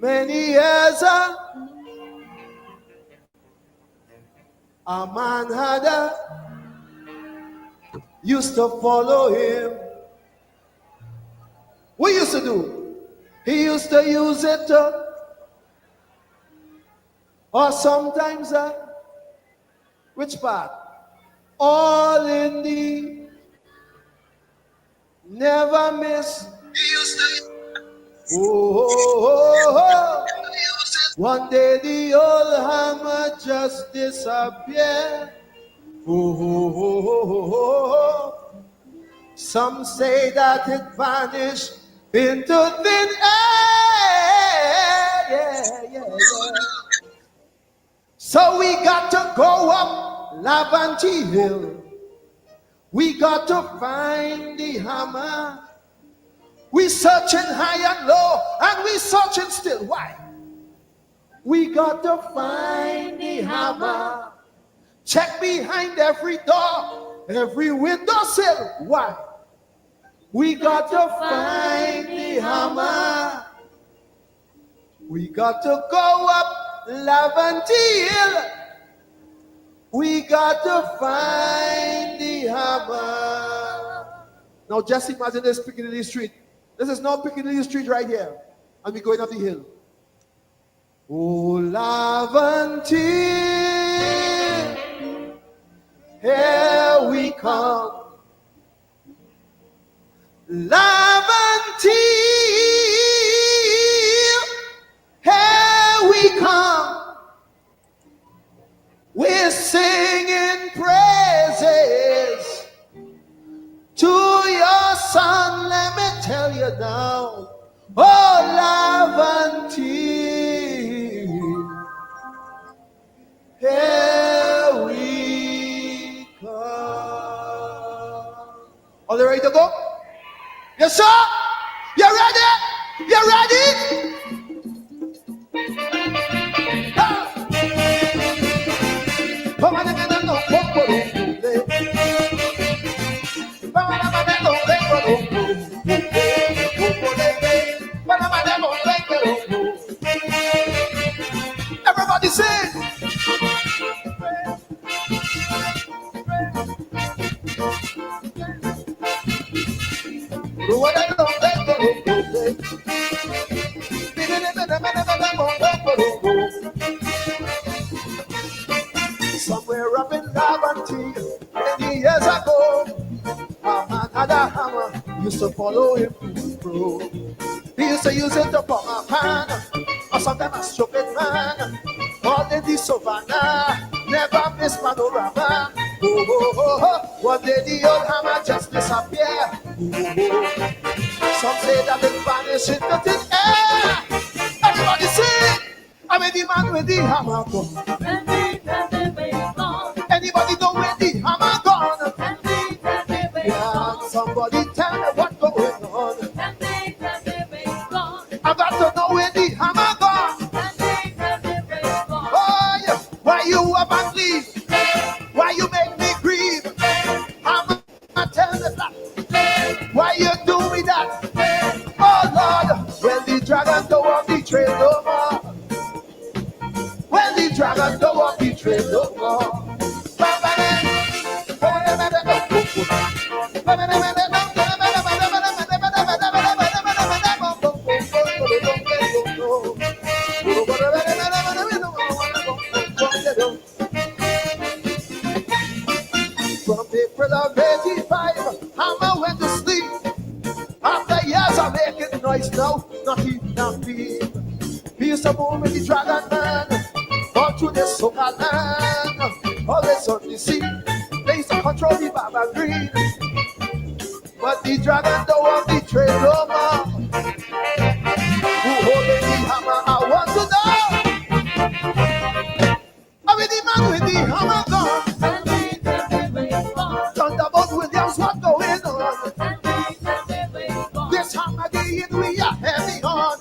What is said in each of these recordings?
Many years a man had used to follow him. What he used to do? He used to use it or sometimes which part? All in the never miss. He used to one day the old hammer just disappeared. Some say that it vanished into thin air. So we got to go up Lavanti Hill. We got to find the hammer. We searching high and low, and we searching still. Why? We got to find the hammer. Check behind every door, every window sill. Why? We got to find the hammer. We got to go up Lavanti Hill. We got to find the hammer. Now just imagine this Piccadilly Street. This is not Piccadilly Street right here. And we're going up the hill. Oh, Lavanti, here we come. Lavanti, here we come. We're singing praises to your son, let me tell you now. Oh, Lavanti, here we come. Are they ready to go? Yes, sir? You ready? You ready? Everybody sing. Somewhere up in Lavanti, many years ago, a man had a hammer, used to follow him through. He used to use it to pump a pan, or sometimes a stupid man. All in the savannah, never miss panorama. One day the old hammer just disappeared. Some say that it vanished into thin air. Everybody sing! I mean the man with the hammer gone. Anybody know where the hammer gone? Yeah, somebody tell me what's going on. I got to know where the hammer gone. Oh yeah, why you up and leave? Why you make me grieve? Hammer, tell me that. Why you do me that? Oh Lord, when the dragon don't want the trail no more. When the dragon don't want the trail no more. From April of 85, Hammer went to sleep. After years of making noise now, not even a beat. He used to move with the dragon man, all through the soca land, always on the sea. They used to control the Baba Green, but the dragon don't want the trade no more. Who holding the hammer? I want to know. I mean the man with the hammer gone. Thunderbolt Williams, what's going on? This hammer day in we are heavy on.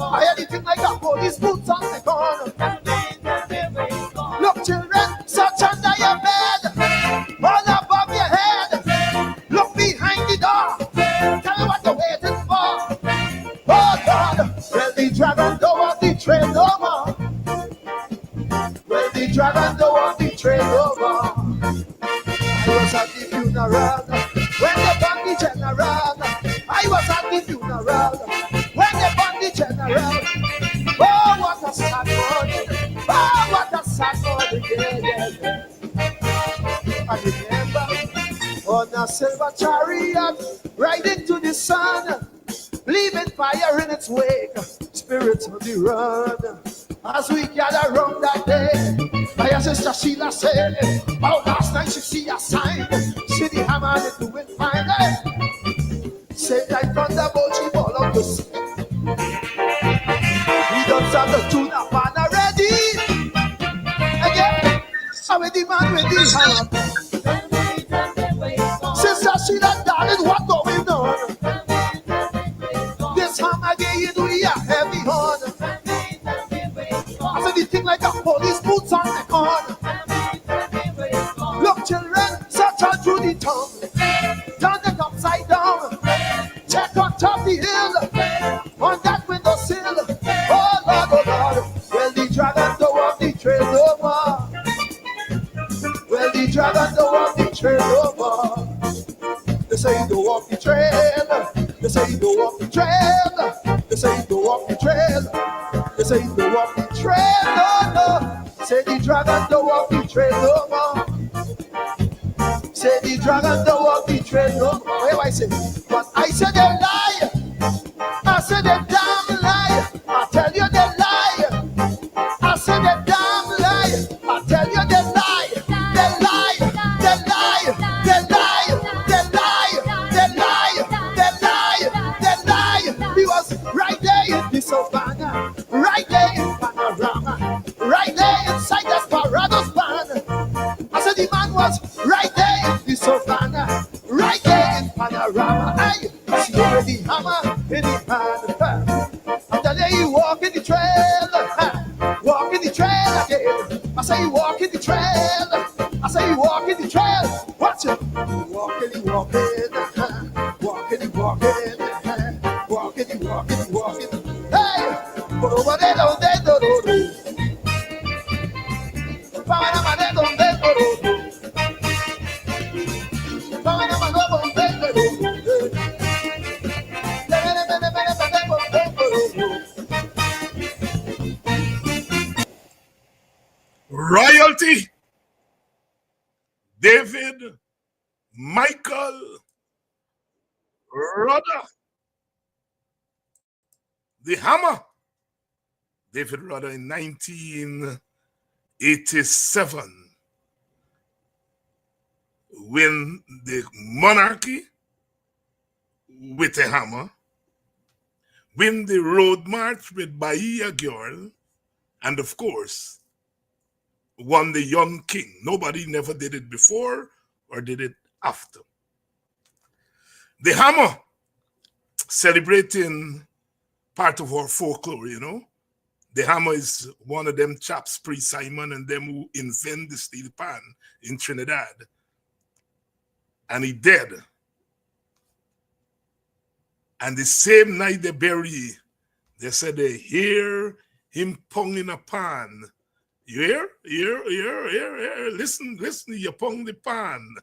I anything like a police boots on the corner. Look children, search under your bed, all above your head. Look behind the door. Tell dragon don't walk the trail no more. Well, the dragon don't walk the trail no more. I was at the funeral when they burned the general. I was at the funeral when they burned the general. Oh, what a sad morning. Oh, what a sad morning. Yeah, yeah, yeah. I remember on a silver chariot riding to the sun, leaving fire in its wake, spirits on the run. As we gather round that day, my sister Sheila said, oh, last night she see a sign, see the hammer and do it fine. Said like thunderbolt, she fall out the sea. We don't sound the tune up and already. Again, I'm with the man with the hammer. Sister Sheila, darling, what going on? This hammer again, we are heavy on. I said, the thing like a police boots on the corner. Look, children, search on through the town. Turn it upside down. Check on top the hill. On that window sill. Oh, Lord, oh, Lord. Well, the dragon don't walk the trail no more. Well, the dragon don't walk the trail no more. They say he don't walk the trail. They say he don't walk the trail. They say he don't walk the trail. They say he don't walk the trail, no, no. Say the dragon don't walk the trail no more. Say the dragon don't walk the trail no more. What do I say? But I said they lie. I said they damn lie. I tell you they lie. I said they damn lie. I tell you they lie. They lie. They lie. They lie. They lie. They lie. They lie. They lie. He was right there in the savannah. Right there in Panorama, right there inside that Parados band. I said the man was right there in the savannah, right there in Panorama. I see the hammer in the hand. After that you walk in the trail, walk in the trail again. I say you walk in the trail, I say you walk in the trail. Watch it, walking, walking, walking, walking, walking, walking. Hey! Royalty, David, Michael, Rudder, the hammer. David Rudder in 1987, when the monarchy with a hammer, win the road march with Bahia Girl, and of course, won the Young King. Nobody never did it before or did it after. The hammer, celebrating part of our folklore, you know. The hammer is one of them chaps, pre-Simon and them who invent the steel pan in Trinidad. And he dead. And the same night they bury, they said they hear him pong in a pan. You hear? Hear. Listen, you pong the pan.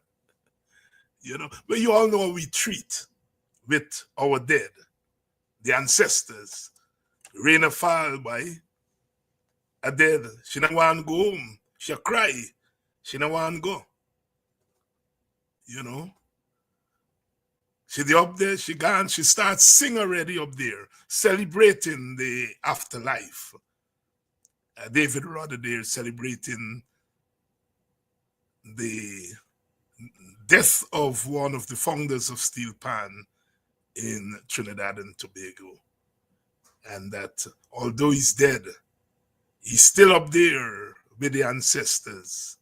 You know, but you all know how we treat with our dead, the ancestors. Rain a fall by a dead. She don't want to go home. She cry. She don't want to go. You know. She up there, she gone, she starts sing already up there, celebrating the afterlife. David Rudder there celebrating the death of one of the founders of Steel Pan in Trinidad and Tobago. And that although he's dead, he's still up there with the ancestors,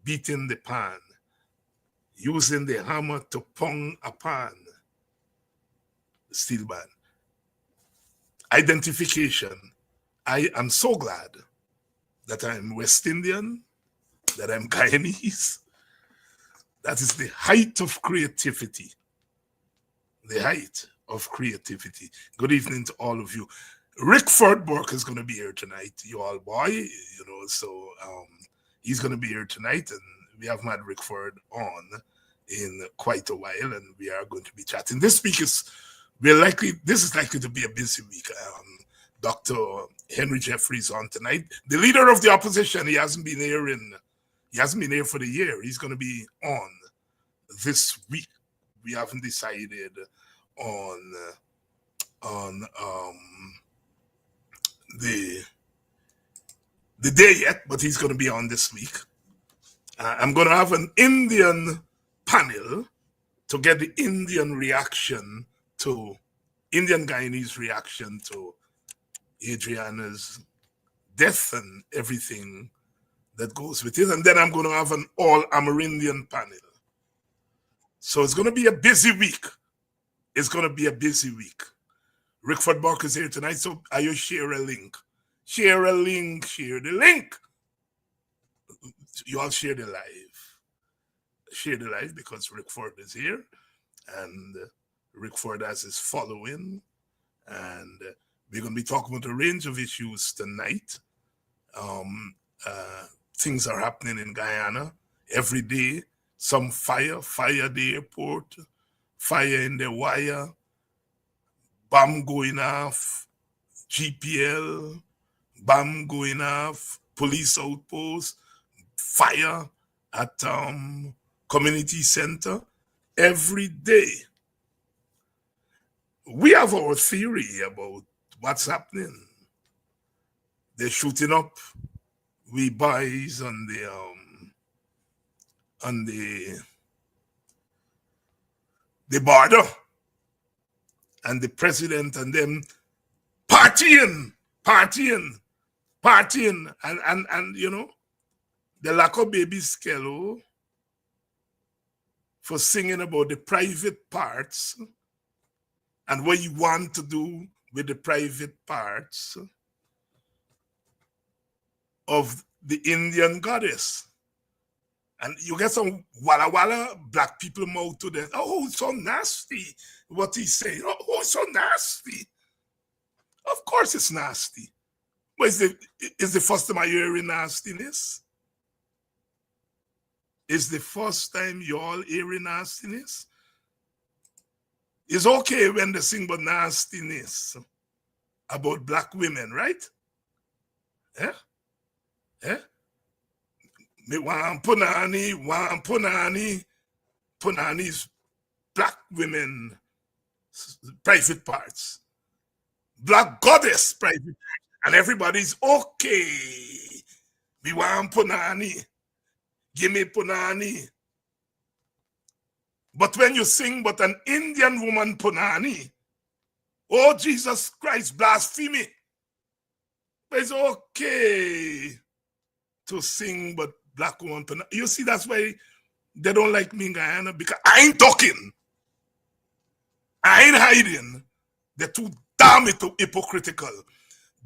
beating the pan, using the hammer to pong a pan. Steel band. Identification. I am so glad that I'm West Indian, that I'm Guyanese. That is the height of creativity. The height of creativity. Good evening to all of you. Rickford Burke is going to be here tonight, you all boy, so he's going to be here tonight, and we haven't had Rickford on in quite a while, and we are going to be chatting. This week this is likely to be a busy week. Dr. Henry Jeffries on tonight, the leader of the opposition. He hasn't been here for the year. He's going to be on this week. We haven't decided on the day yet, but he's going to be on this week. I'm going to have an Indian panel to get the Indian Guyanese reaction to Adriana's death and everything that goes with it. And then I'm going to have an all Amerindian panel. So it's going to be a busy week. Rickford Burke is here tonight, so you share a link. Share the link. You all share the live. Share the live because Rickford is here, and Rickford has his following, and we're going to be talking about a range of issues tonight. Things are happening in Guyana every day. Some fire at the airport, fire in the wire, bomb going off, GPL, bomb going off, police outpost, fire at community center every day. We have our theory about what's happening. They're shooting up we boys on the border, and the president and them partying, and the lack of baby Skello for singing about the private parts and what you want to do with the private parts of the Indian goddess. And you get some Walla Walla black people mouth to them. Oh, it's so nasty what he's saying. Oh, it's so nasty. Of course it's nasty. But is the first time I hearing nastiness? Is the first time you all hearing nastiness? It's okay when they sing about nastiness about black women, right? Yeah? Yeah? Me want punani's black women private parts. Black goddess private parts. And everybody's okay. Me want punani. Give me punani. But when you sing but an Indian woman punani, oh Jesus Christ, blasphemy. But it's okay to sing but black woman punani. You see, that's why they don't like me in Guyana, because I ain't talking. I ain't hiding. They're too damn hypocritical.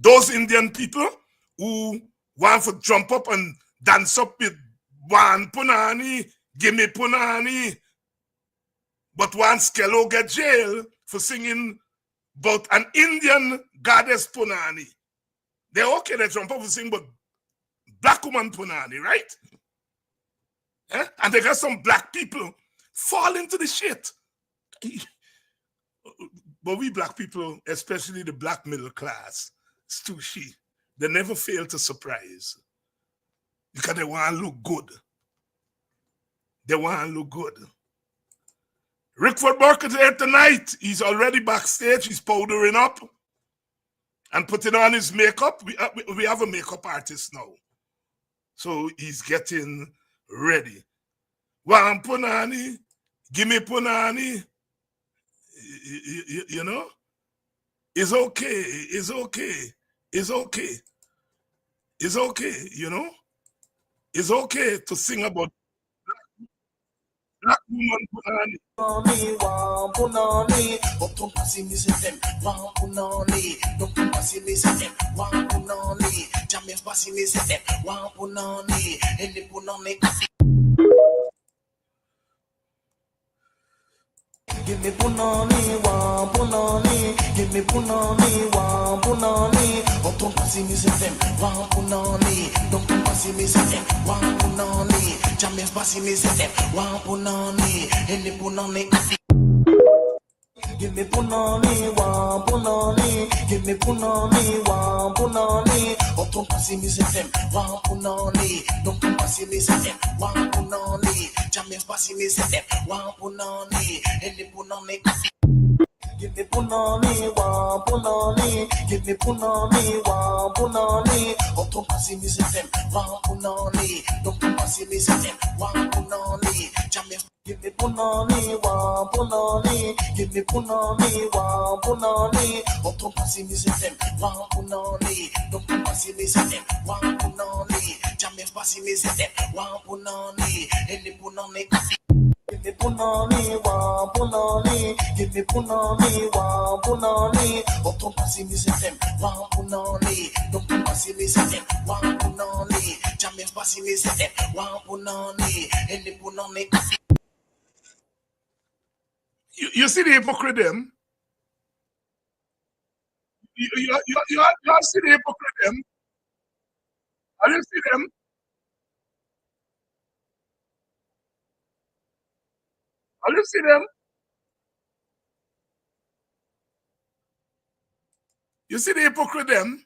Those Indian people who want to jump up and dance up with one punani, give me punani, but one Skello get jail for singing about an Indian goddess punani. They're okay, they jump up and sing but black woman punani, right? Eh? And they got some black people fall into the shit. But we black people, especially the black middle class, it's too she. They never fail to surprise. Because they want to look good. They want to look good. Rickford Burke is here tonight. He's already backstage. He's powdering up and putting on his makeup. We have a makeup artist now. So he's getting ready. Wan punani, give me punani. You know? It's okay. It's okay. It's okay. It's okay, you know? It's okay to sing about black woman punani. Give me punani, wa punani. Give me punani, wa punani. Oh, don't pass me them, wa punani. Don't pass me them, wa punani. James pass me them, wa punani. Any punani. Give me punani, wa punani. Give me punani, wa punani. Oh, don't pass me them, wa punani. Don't pass me them, wa punani. James pass me them, wa punani. Any punani. Give me punani, wa punani. Give me punani, wa punani. Oh, don't pass me them, wa punani. Don't pass me them, wa punani. James. Give me punani, wa punani. Give me punani, wa punani. Oh, don't pass me them, wa punani. Don't pass me them, wa punani. James pass me them, wa punani. Any punani. Give me punani, wa punani. Give me punani, wa punani. Oh, don't pass me them, wa punani. Don't pass me them, wa punani. James pass me them, wa punani. Any punani. You see the hypocrite them? You see the hypocrite them? Have you see them? Have you see them? You see the hypocrite them?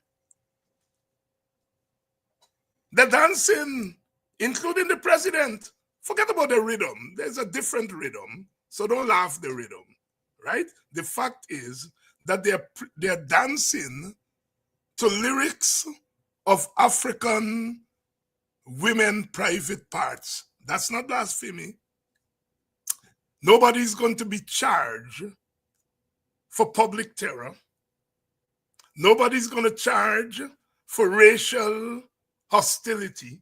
The dancing, including the president. Forget about the rhythm. There's a different rhythm. So don't laugh the rhythm, right? The fact is that they're dancing to lyrics of African women private parts. That's not blasphemy. Nobody's going to be charged for public terror. Nobody's going to charge for racial hostility.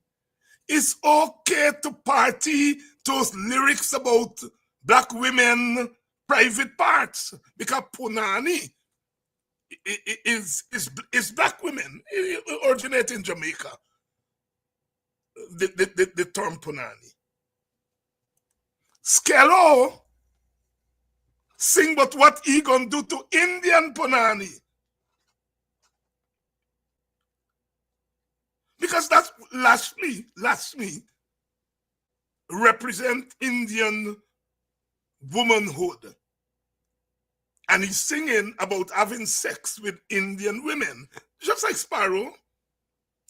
It's okay to party to lyrics about Black women private parts, because punani is Black women. It originates in Jamaica. The term punani. Skello sing but what he gonna do to Indian punani. Because that's lastly represent Indian womanhood. And he's singing about having sex with Indian women. Just like Sparrow.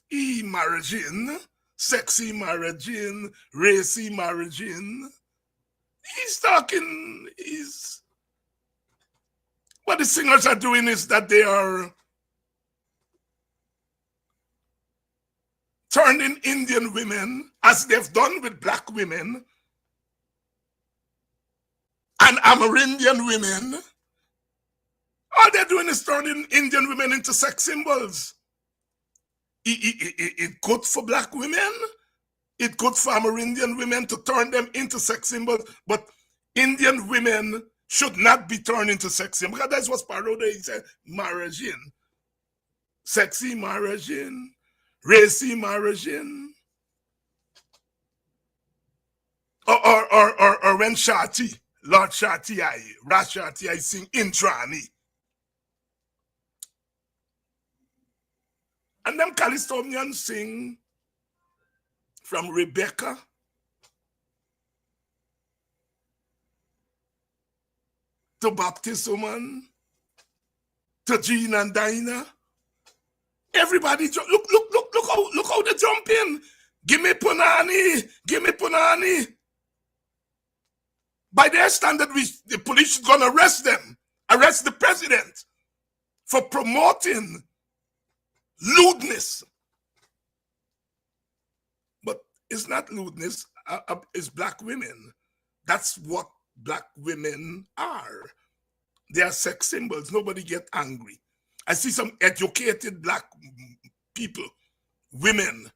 He marriaging, sexy marriaging, racy marriaging. He's talking, what the singers are doing is that they are turning Indian women, as they've done with Black women, and Amerindian women. All they're doing is turning Indian women into sex symbols. It's good for Black women. It's good for Amerindian women to turn them into sex symbols. But Indian women should not be turned into sex symbols. Because that's what Parode said, marriaging. Sexy marriaging. Racy marriaging. Or when Shati, Lord Shati, Ras Shati, I sing Indrani. And them Calistonians sing from Rebecca to Baptist woman to Jean and Dinah. Everybody look how they jump in. Give me punani, give me punani. By their standard, the police is gonna arrest them, arrest the president for promoting lewdness. But it's not lewdness, it's Black women. That's what Black women are. They are sex symbols. Nobody get angry. I see some educated Black people, women,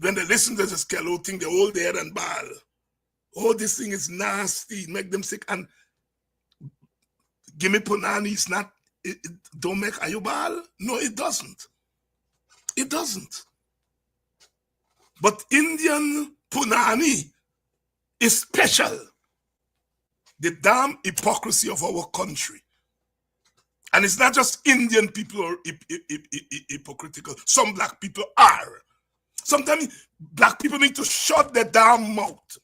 when they listen to this Skello thing, they hold their head and ball. Oh, this thing is nasty, make them sick. And give me punani, it's not, it don't make ayubal. No, it doesn't. It doesn't. But Indian punani is special. the damn hypocrisy of our country. And it's not just Indian people are hypocritical. Some black people are. Sometimes black people need to shut their damn mouth.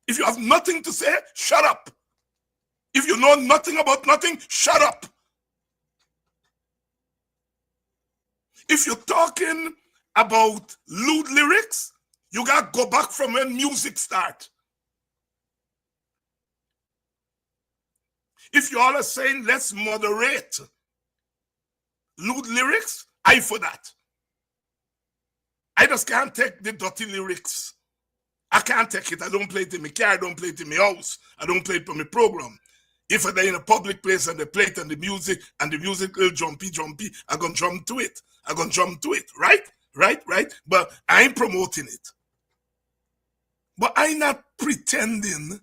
If you have nothing to say, shut up. If you know nothing about nothing, shut up. If you're talking about lewd lyrics, you gotta go back from when music starts. If you all are saying let's moderate lewd lyrics, I for that. I just can't take the dirty lyrics. I can't take it. I don't play it in my car. I don't play it in my house. I don't play it on my program. If they're in a public place and they play it and the music will jumpy, I'm going to jump to it. I'm going to jump to it. Right? But I ain't promoting it. But I'm not pretending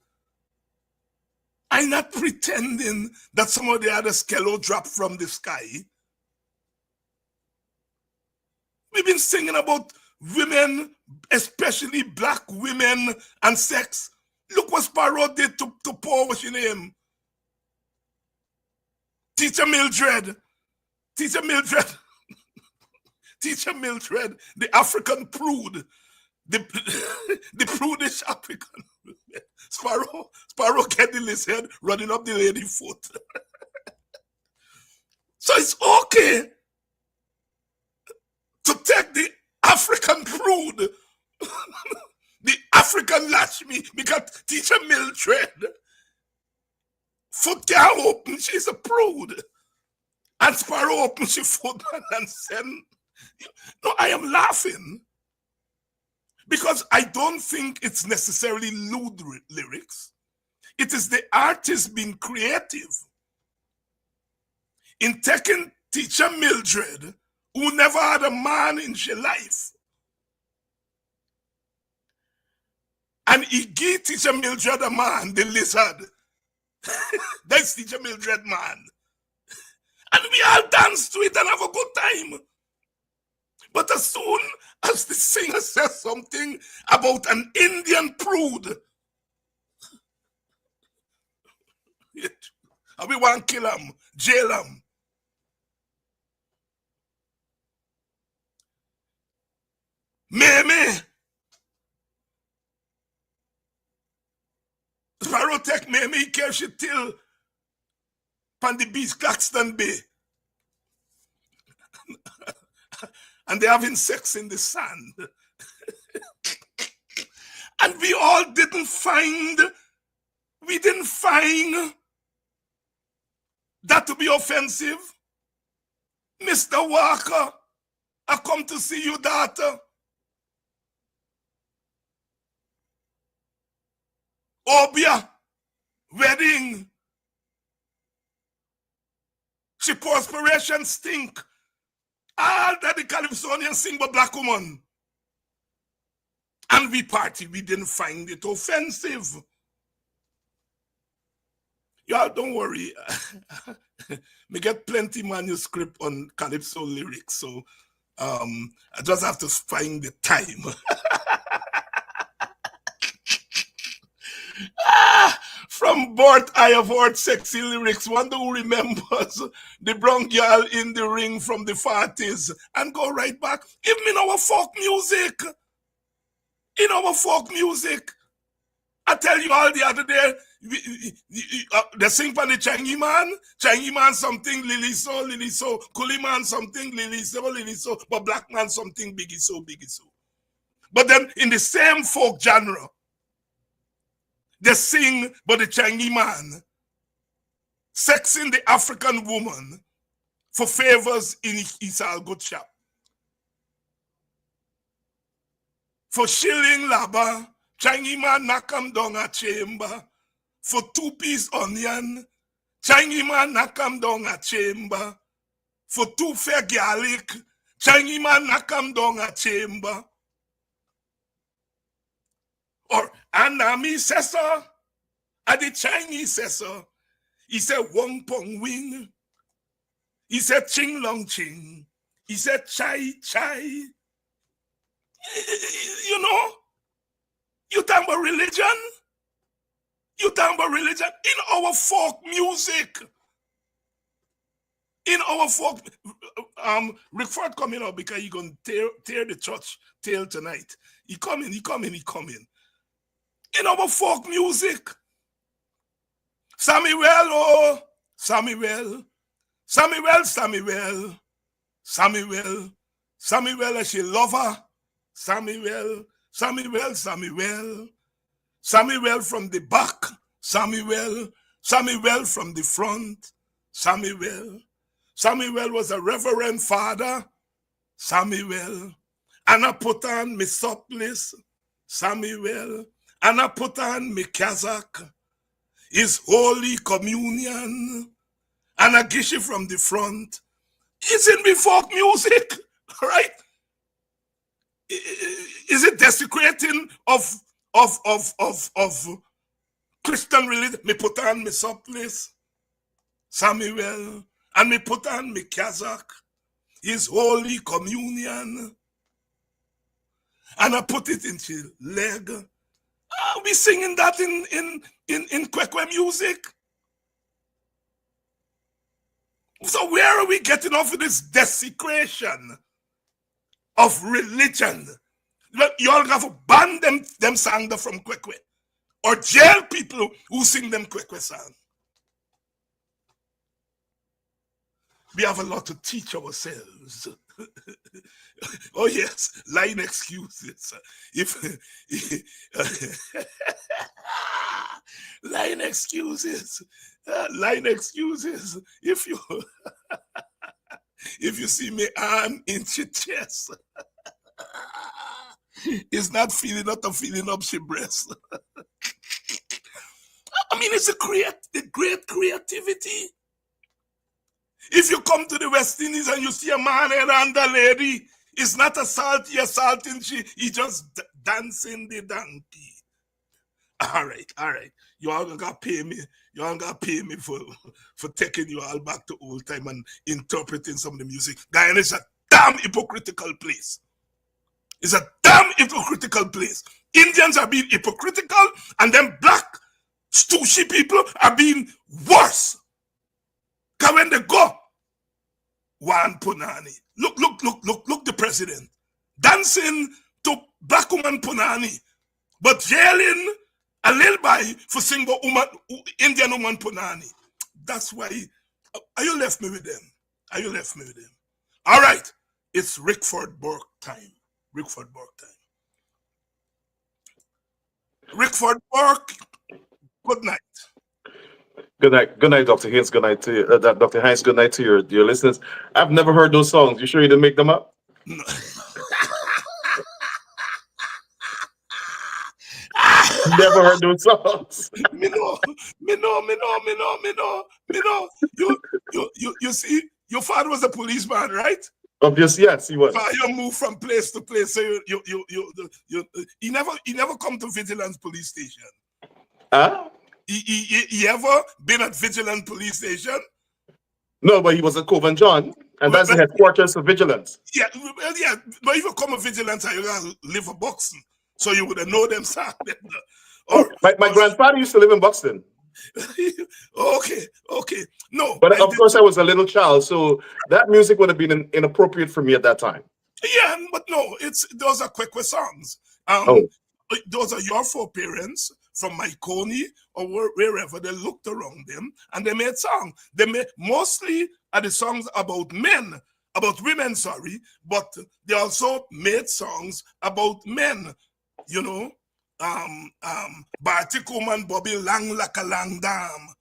that some of the other skello dropped from the sky. We've been singing about women, especially black women and sex. Look what Sparrow did to Paul, what's your name? Teacher Mildred, the African prude, the prudish African. Sparrow get in his head running up the lady foot. So it's okay to take the African prude, the African Lashmi, because Teacher Mildred, foot can't open, she's a prude. And Sparrow opens her foot and said, no, I am laughing. Because I don't think it's necessarily lewd lyrics. It is the artist being creative in taking Teacher Mildred, who never had a man in her life, and he gave Teacher Mildred a man, the lizard. That's Teacher Mildred man. And we all dance to it and have a good time. But as soon as the singer says something about an Indian prude, and we want to kill him, jail him. Meme. Sparrow take Meme, he carries she till pan the beach, Claxton Bay. And they're having sex in the sand. And we all didn't find that to be offensive. Mr. Walker, I come to see you, daughter. Obia, wedding. She perspiration stink. All that the Calypsonians sing but black woman. And we party, we didn't find it offensive. Y'all don't worry. Me get plenty manuscript on Calypso lyrics, so I just have to find the time. From birth, I have heard sexy lyrics. Wonder who remembers the brown girl in the ring from the 40s and go right back. Even in our folk music. I tell you all the other day, they sing for the Changi man something, Lily so, Kuli man something, Lily so, but black man something, biggie so. But then in the same folk genre, they sing but the Changi man sexing the African woman for favors in his good shop. For shilling laba, Changi man knock him down a chamber. For 2-piece onion, Changi man knock him down a chamber. For 2 fair garlic, Changi man knock him down a chamber. Or Anami says so, and the Chinese says so. He said Wong Pong Wing. He said Ching Long Ching. He said Chai Chai. You know, you talk about religion. You talking about religion in our folk music. In our folk, Rickford coming up because he gonna tear the church tail tonight. He coming. In our folk music, Samuel, oh Samuel, as she lover, Samuel from the back, Samuel from the front, Samuel was a reverend father, Samuel, and I put on me surplice, Samuel, and I put on me cassock, his holy communion, and I gish it from the front. It's in me folk music, right? Is it desecrating of Christian religion? Me put on me surplice, Samuel, and me put on me cassock, his holy communion, and I put it in his leg. Are we singing that in Kwekwe music? So where are we getting off with this desecration of religion? You all have to ban them songs from Kwekwe, or jail people who sing them Kwekwe songs. We have a lot to teach ourselves. Oh yes, line excuses. Line excuses. If you see me arm in your chest, it's not feeling up she breast. I mean, it's the great creativity. If you come to the West Indies and you see a man and a lady, it's not assaulting he just dancing the donkey. All right. You all gotta pay me. You all gotta pay me for taking you all back to old time and interpreting some of the music. Guyana is a damn hypocritical place. It's a damn hypocritical place. Indians are being hypocritical, and then black stooshy people are being worse. Because when they go, one punani. Look, the president dancing to black woman punani, but jailing a little boy for single woman, Indian woman punani. That's why. Are you left me with them? All right, it's Rickford Burke time. Rickford Burke, good night. Good night, Dr. Haynes. Good night to you, Dr. Hines. Good night to your listeners. I've never heard those songs. You sure you didn't make them up? No. Never heard those songs. Me know. You see, your father was a policeman, right? Obviously, yes, he was. You move from place to place, so he never come to Vigilance Police Station. Huh? He ever been at Vigilance Police Station? No, but he was at Cove and John, and that's the headquarters of Vigilance. Yeah, but if you come a Vigilance, you gotta live for Buxton, so you would have know them songs. My grandfather used to live in Buxton. Okay. No. But of course, I was a little child, so that music would have been inappropriate for me at that time. Yeah, but no, those are Kwekwe songs. Those are your foreparents from Maikoni or wherever. They looked around them and they made songs. They made mostly are the songs about women, but they also made songs about men, you know. Bartik woman Bobby Lang Laka Lang Dam.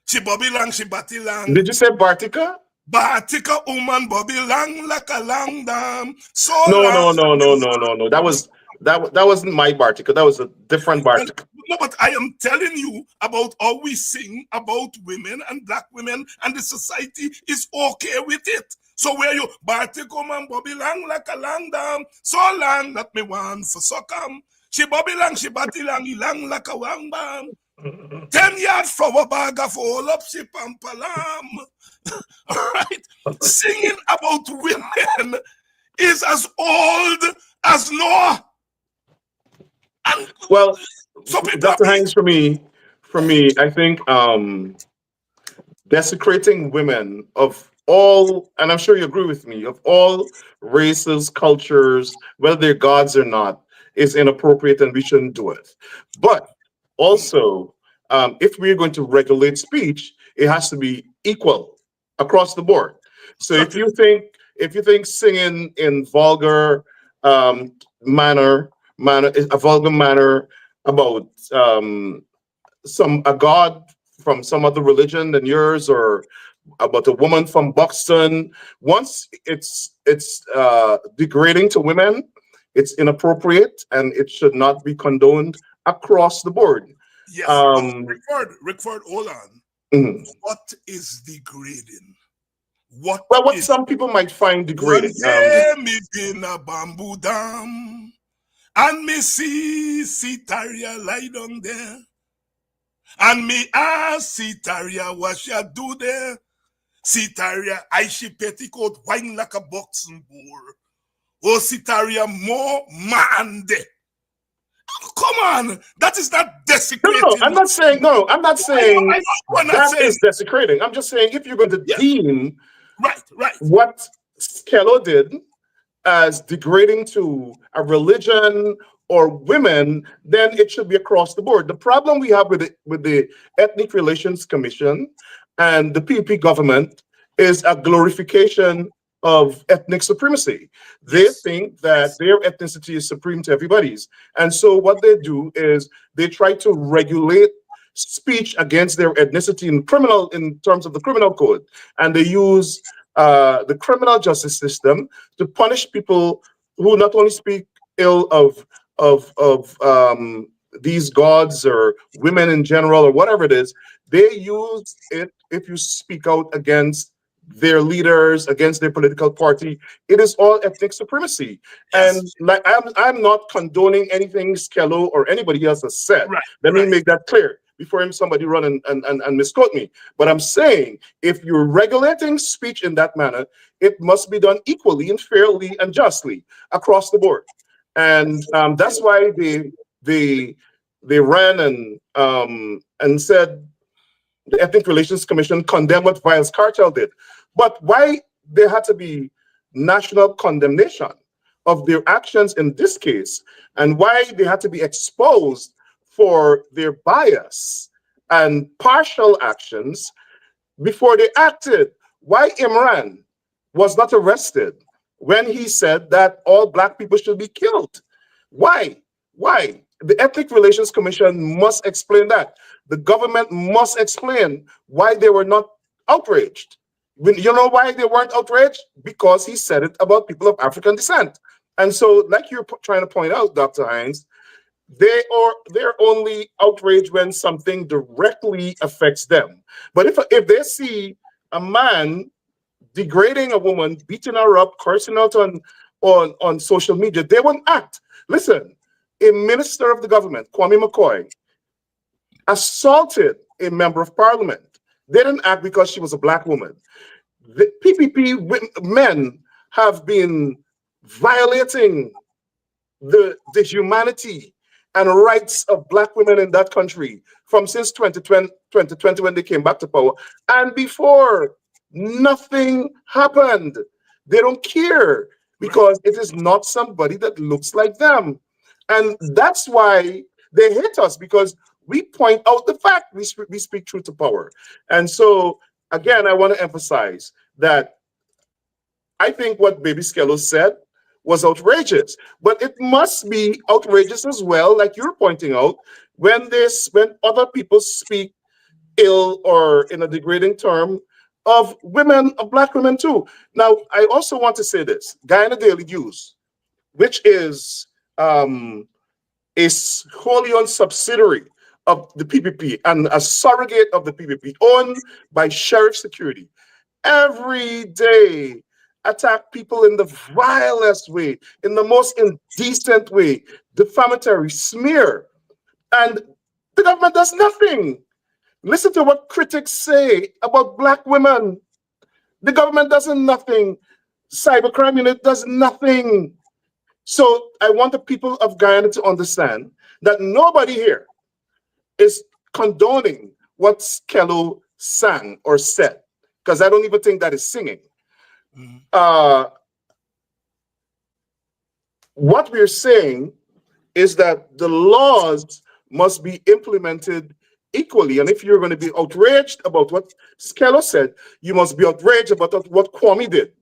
She Bobby Lang, she Batty Lang. Did you say Bartika? Bartika woman Bobby Lang Laka Lang Dam. So no. That wasn't my Bartika. That was a different Bartika. No, but I am telling you about how we sing about women and black women, and the society is okay with it. So where you Bartik woman Bobby Lang Laka Lang Dam. So long that me want for succumb. She Bobby Lang, she Batty Lang, he Lang Laka Wang Bam. 10 yards from a bag of all up, she pampalam. All right. Singing about women is as old as Noah. And well, so Dr. Hines, for me, For me, I think desecrating women of all, and I'm sure you agree with me, of all races, cultures, whether they're gods or not, is inappropriate and we shouldn't do it. But also, if we're going to regulate speech, it has to be equal across the board. So Certainly. if you think singing in vulgar a vulgar manner about a god from some other religion than yours, or about a woman from Buxton. Once it's degrading to women, it's inappropriate and it should not be condoned across the board. Yes, but Um, Rickford, hold on. mhm. What is degrading? What Well, what is some people might find one degrading. day me in a bamboo dam and me see Sitaria lie down there and me ask Sitaria what she do there. Sitaria I she petticoat wine like a boxing bull. Oh Sitaria more man there. Come on, that is not No, desecrating. I'm not saying no. I'm not I saying know you are not that saying is desecrating. I'm just saying if you're going to yes, deem right. what Skello did as degrading to a religion or women, then it should be across the board. The problem we have with the Ethnic Relations Commission and the PP government is a glorification of ethnic supremacy. They Yes, think that yes, their ethnicity is supreme to everybody's. And so what they do is they try to regulate speech against their ethnicity in terms of the criminal code. And they use the criminal justice system to punish people who not only speak ill of these gods or women in general or whatever it is. They use it if you speak out against their leaders, against their political party. It is all ethnic supremacy. yes. And like I'm not condoning anything Skello or anybody else has said. Right, Let me right. make that clear before somebody run and misquote me. But I'm saying if you're regulating speech in that manner, it must be done equally and fairly and justly across the board. And that's why they they ran and said the Ethnic Relations Commission condemned what Vice Cartel did. But why there had to be national condemnation of their actions in this case, and why they had to be exposed for their bias and partial actions before they acted. Why Imran was not arrested when he said that all black people should be killed? Why? Why? The Ethnic Relations Commission must explain that. The government must explain why they were not outraged. You know why they weren't outraged? Because he said it about people of African descent. And so, like you're trying to point out, Dr. Hines, they're only outraged when something directly affects them. But if they see a man degrading a woman, beating her up, cursing out on social media, they won't act. Listen, a minister of the government, Kwame McCoy, assaulted a member of parliament. They didn't act because she was a black woman. The PPP men have been violating the humanity and rights of black women in that country from since 2020 when they came back to power. And before, nothing happened. They don't care Right. because it is not somebody that looks like them. And that's why they hate us, because we point out the fact, we speak truth to power. And so, again, I want to emphasize that I think what Baby Skello said was outrageous, but it must be outrageous as well, like you're pointing out, when other people speak ill or in a degrading term of women, of black women too. Now, I also want to say this: Guyana Daily News, which is a wholly owned subsidiary of the PPP and a surrogate of the PPP, owned by Sheriff Security, every day attack people in the vilest way, in the most indecent way, defamatory, smear, and the government does nothing. Listen to what critics say about black women. The government does nothing. Cybercrime unit does nothing. So I want the people of Guyana to understand that nobody here is condoning what Skello sang or said, because I don't even think that is singing. What we're saying is that the laws must be implemented equally. And if you're going to be outraged about what Skello said, you must be outraged about what Kwame did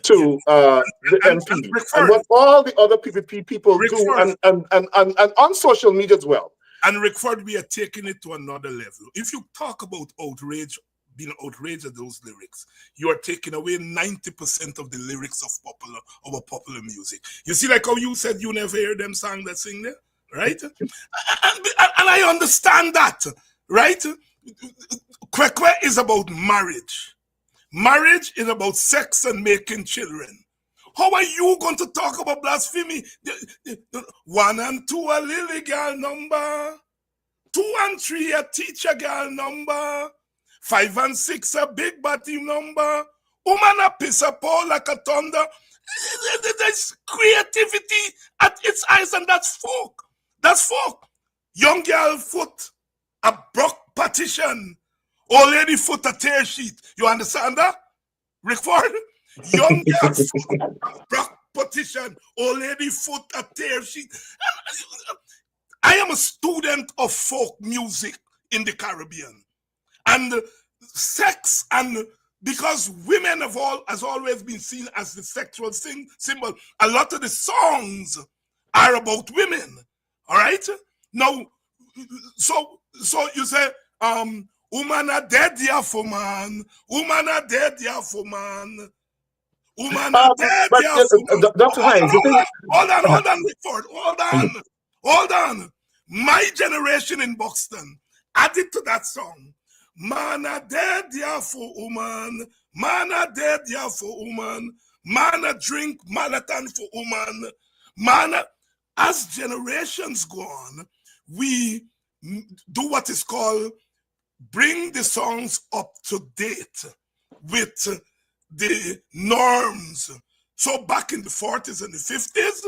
to the MP and what all the other PPP people do and on social media as well. And Rickford, we are taking it to another level. If you talk about outrage, being outraged at those lyrics, you are taking away 90% of the lyrics of our popular music. You see, like how you said you never hear them song that sing there, right? And I understand that, right? Kwekwe is about marriage. Marriage is about sex and making children. How are you going to talk about blasphemy? 1 and 2 a lily girl number. 2 and 3 a teacher girl number. 5 and 6 a big body number. Woman a piss a pole like a thunder. There's creativity at its eyes, and that's folk. That's folk. Young girl foot a broke partition. Old lady foot a tear sheet. You understand that? Rickford? Young girl foot broke partition. Old lady foot a tear sheet. I am a student of folk music in the Caribbean. And sex, and because women has always been seen as the sexual symbol, a lot of the songs are about women. All right? Now, so you say, woman are dead here for man. Woman are dead here for man. Woman are dead here for man. Dr. Hines, hold on, Rickford. Hold on. My generation in Buxton added to that song. Man a dead here for woman. Man a dead here for woman. Man a drink marathon for woman. As generations go on, we do what is called bring the songs up to date with the norms. So back in the 40s and the 50s,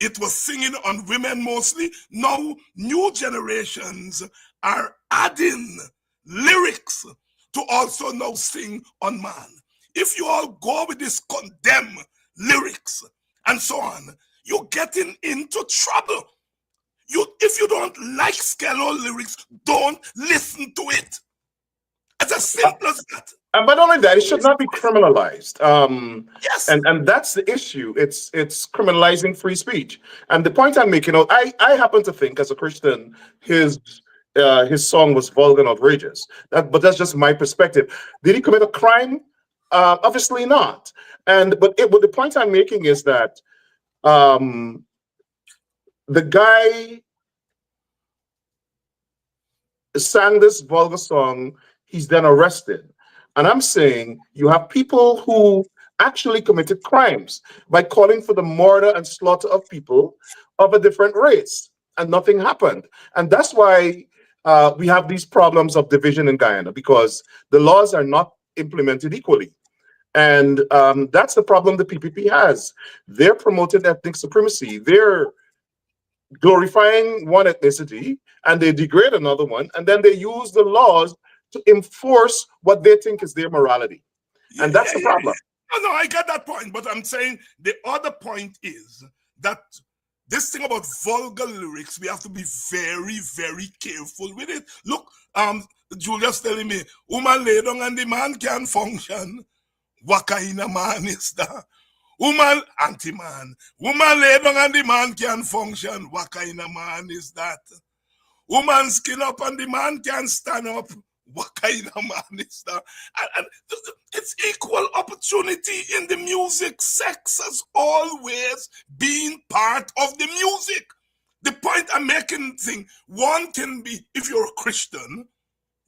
it was singing on women mostly. Now, new generations are adding lyrics to also now sing on man. If you all go with this condemn lyrics and so on, you're getting into trouble. If you don't like Skello lyrics, don't listen to it. It's as simple as that. But not only that, it should not be criminalized. Yes. And that's the issue. It's criminalizing free speech. And the point I'm making, I happen to think, as a Christian, his song was vulgar and outrageous. But that's just my perspective. Did he commit a crime? Obviously not. But the point I'm making is that the guy sang this vulgar song. He's then arrested. And I'm saying you have people who actually committed crimes by calling for the murder and slaughter of people of a different race, and nothing happened. And that's why we have these problems of division in Guyana, because the laws are not implemented equally. And that's the problem the PPP has. They're promoting ethnic supremacy. They're glorifying one ethnicity and they degrade another one, and then they use the laws to enforce what they think is their morality. And that's the problem. No, I get that point, but I'm saying the other point is that this thing about vulgar lyrics, we have to be very, very careful with it. Look, Julia's telling me, woman lay down and the man can function. What kind of man is that? Woman, anti-man. Woman lay down and the man can function. What kind of man is that? Woman skin up and the man can stand up. What kind of man is that? And it's equal opportunity in the music. Sex has always been part of the music. The point I'm making, one can be, if you're a Christian,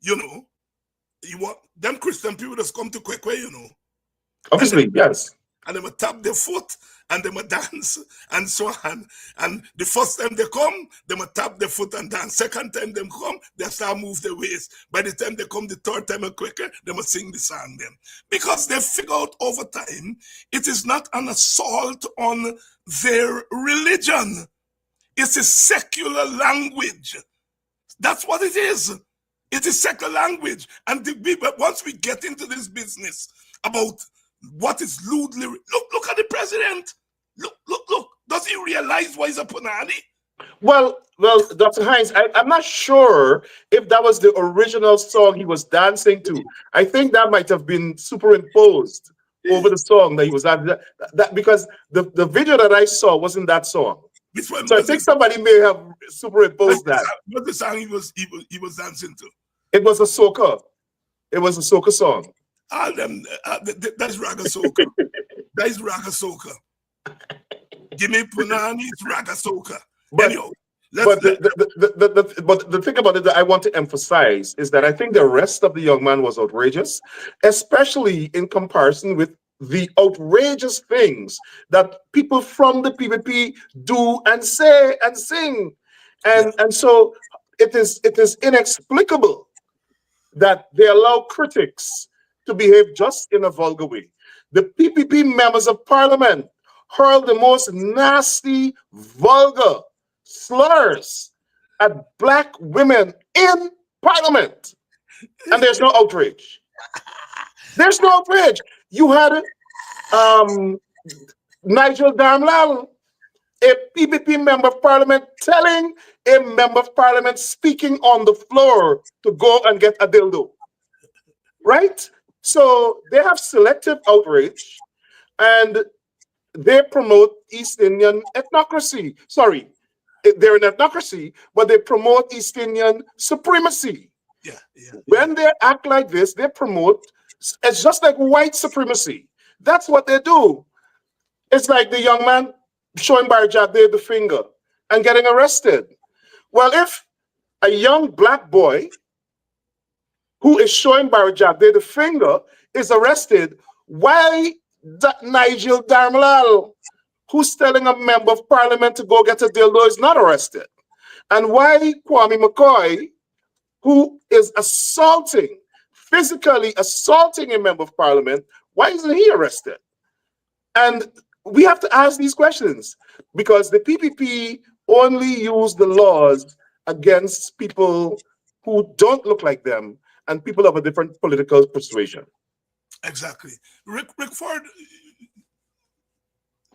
you want them Christian people that's come to Kwekwe, Obviously, yes. And they will tap their foot and they will dance and so on. And the first time they come, they will tap their foot and dance. Second time they come, they start move their waist. By the time they come the third time and quicker, they will sing the song then. Because they figure out over time, it is not an assault on their religion. It's a secular language. That's what it is. It is second language. And once we get into this business about what is lewd lyric, look at the president. Look. Does he realize why he's a punani? Well, Dr. Hines, I'm not sure if that was the original song he was dancing to. I think that might have been superimposed over the song that he was dancing. That because the video that I saw wasn't that song. So I think somebody may have superimposed that. What the song he was dancing to? It was a soca. It was a soca song. All them, that's raga soca. That is raga soca. Give me punani, it's raga soca. But, anyhow, but the thing about it that I want to emphasize is that I think the rest of the young man was outrageous, especially in comparison with the outrageous things that people from the PPP do and say and sing. And so it is inexplicable that they allow critics to behave just in a vulgar way. The PPP members of parliament hurled the most nasty, vulgar slurs at black women in parliament. And there's no outrage. There's no outrage. You had Nigel Darmlal, a PPP member of parliament, telling a member of parliament speaking on the floor to go and get a dildo. Right? So they have selective outrage and they promote East Indian ethnocracy. Sorry, they're an ethnocracy, but they promote East Indian supremacy. Yeah. When they act like this, they promote, it's just like white supremacy. That's what they do. It's like the young man showing Barry Jack there the finger and getting arrested. Well, if a young black boy who is showing Barry Jack there the finger is arrested, why that Nigel Darmlal, who's telling a member of parliament to go get a dildo, is not arrested? And why Kwame McCoy, who is physically assaulting a member of parliament, why isn't he arrested? And we have to ask these questions because the PPP only use the laws against people who don't look like them and people of a different political persuasion. Exactly. Rickford,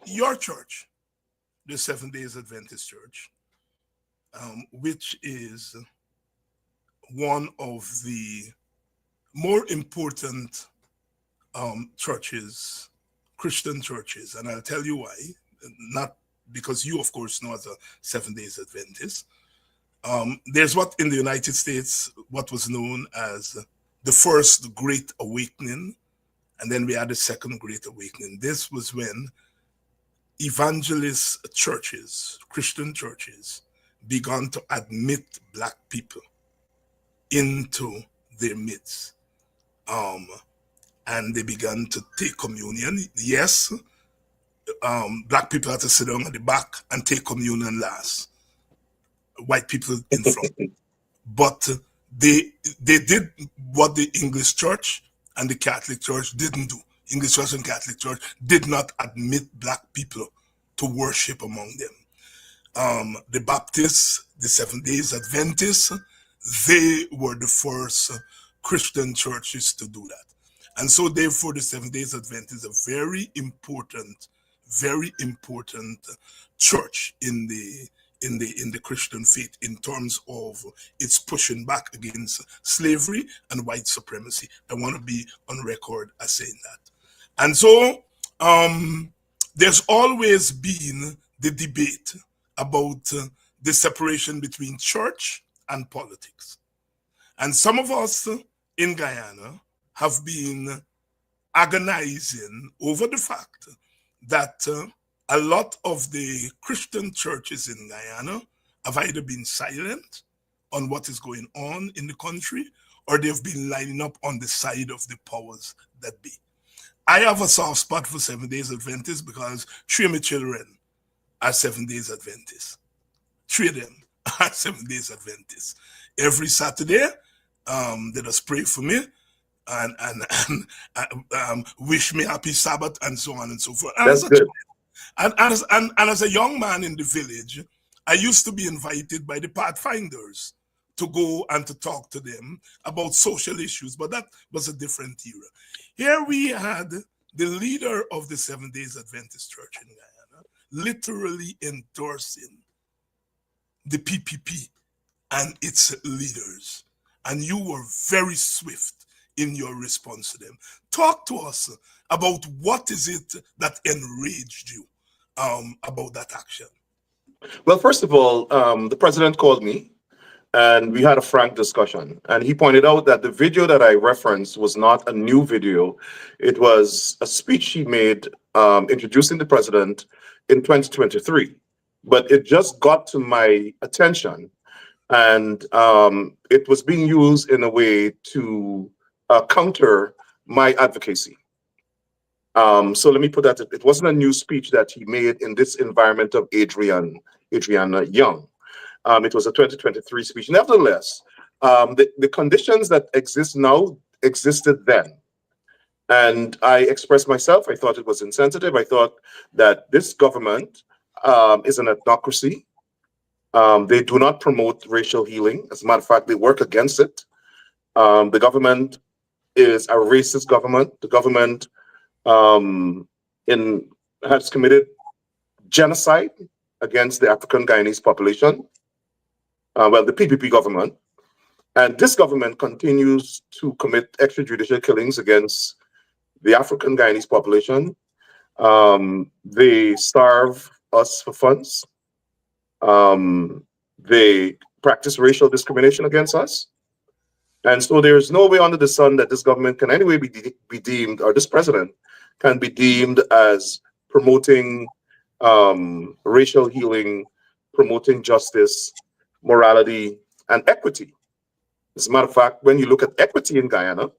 your church, the Seventh Days Adventist Church, which is one of the more important churches, Christian churches, and I'll tell you why. Not because you, of course, know as a Seventh Days Adventist. There's what in the United States, what was known as the First Great Awakening, and then we had the Second Great Awakening. This was when evangelist churches, Christian churches, began to admit black people into their midst. And they began to take communion. Yes, black people had to sit down at the back and take communion last. White people in front. But they did what the English church and the Catholic church didn't do. English church and Catholic church did not admit black people to worship among them. The Baptists, the Seventh Days Adventists, they were the first Christian churches to do that. And so therefore the Seventh Days Adventists is a very important church in the Christian faith in terms of its pushing back against slavery and white supremacy. I want to be on record as saying that. And so there's always been the debate about the separation between church and politics. And some of us in Guyana have been agonizing over the fact that a lot of the Christian churches in Guyana have either been silent on what is going on in the country or they've been lining up on the side of the powers that be. I have a soft spot for Seventh Days Adventists because 3 of my children are Seventh Days Adventists. 3 of them are Seventh Days Adventists. Every Saturday, they just pray for me and wish me happy Sabbath and so on and so forth. That's good. And as a young man in the village, I used to be invited by the Pathfinders to go and to talk to them about social issues, but that was a different era. Here we had the leader of the Seventh Days Adventist Church in Guyana literally endorsing the PPP and its leaders, and you were very swift in your response to them. Talk to us about what is it that enraged you about that action. Well, first of all, the president called me and we had a frank discussion. And he pointed out that the video that I referenced was not a new video. It was a speech he made introducing the president in 2023. But it just got to my attention, and it was being used in a way to counter my advocacy. So let me put that, it wasn't a new speech that he made in this environment of Adriana Young. It was a 2023 speech. Nevertheless, the conditions that exist now existed then. And I expressed myself. I thought it was insensitive. I thought that this government is an ethnocracy. They do not promote racial healing. As a matter of fact, they work against it. The government is a racist government. The government has committed genocide against the African Guyanese population. Well, the PPP government. And this government continues to commit extrajudicial killings against the African Guyanese population. They starve us for funds. They practice racial discrimination against us. And so there's no way under the sun that this government can anyway be deemed, or this president can be deemed as promoting racial healing, promoting justice, morality, and equity. As a matter of fact, when you look at equity in Guyana,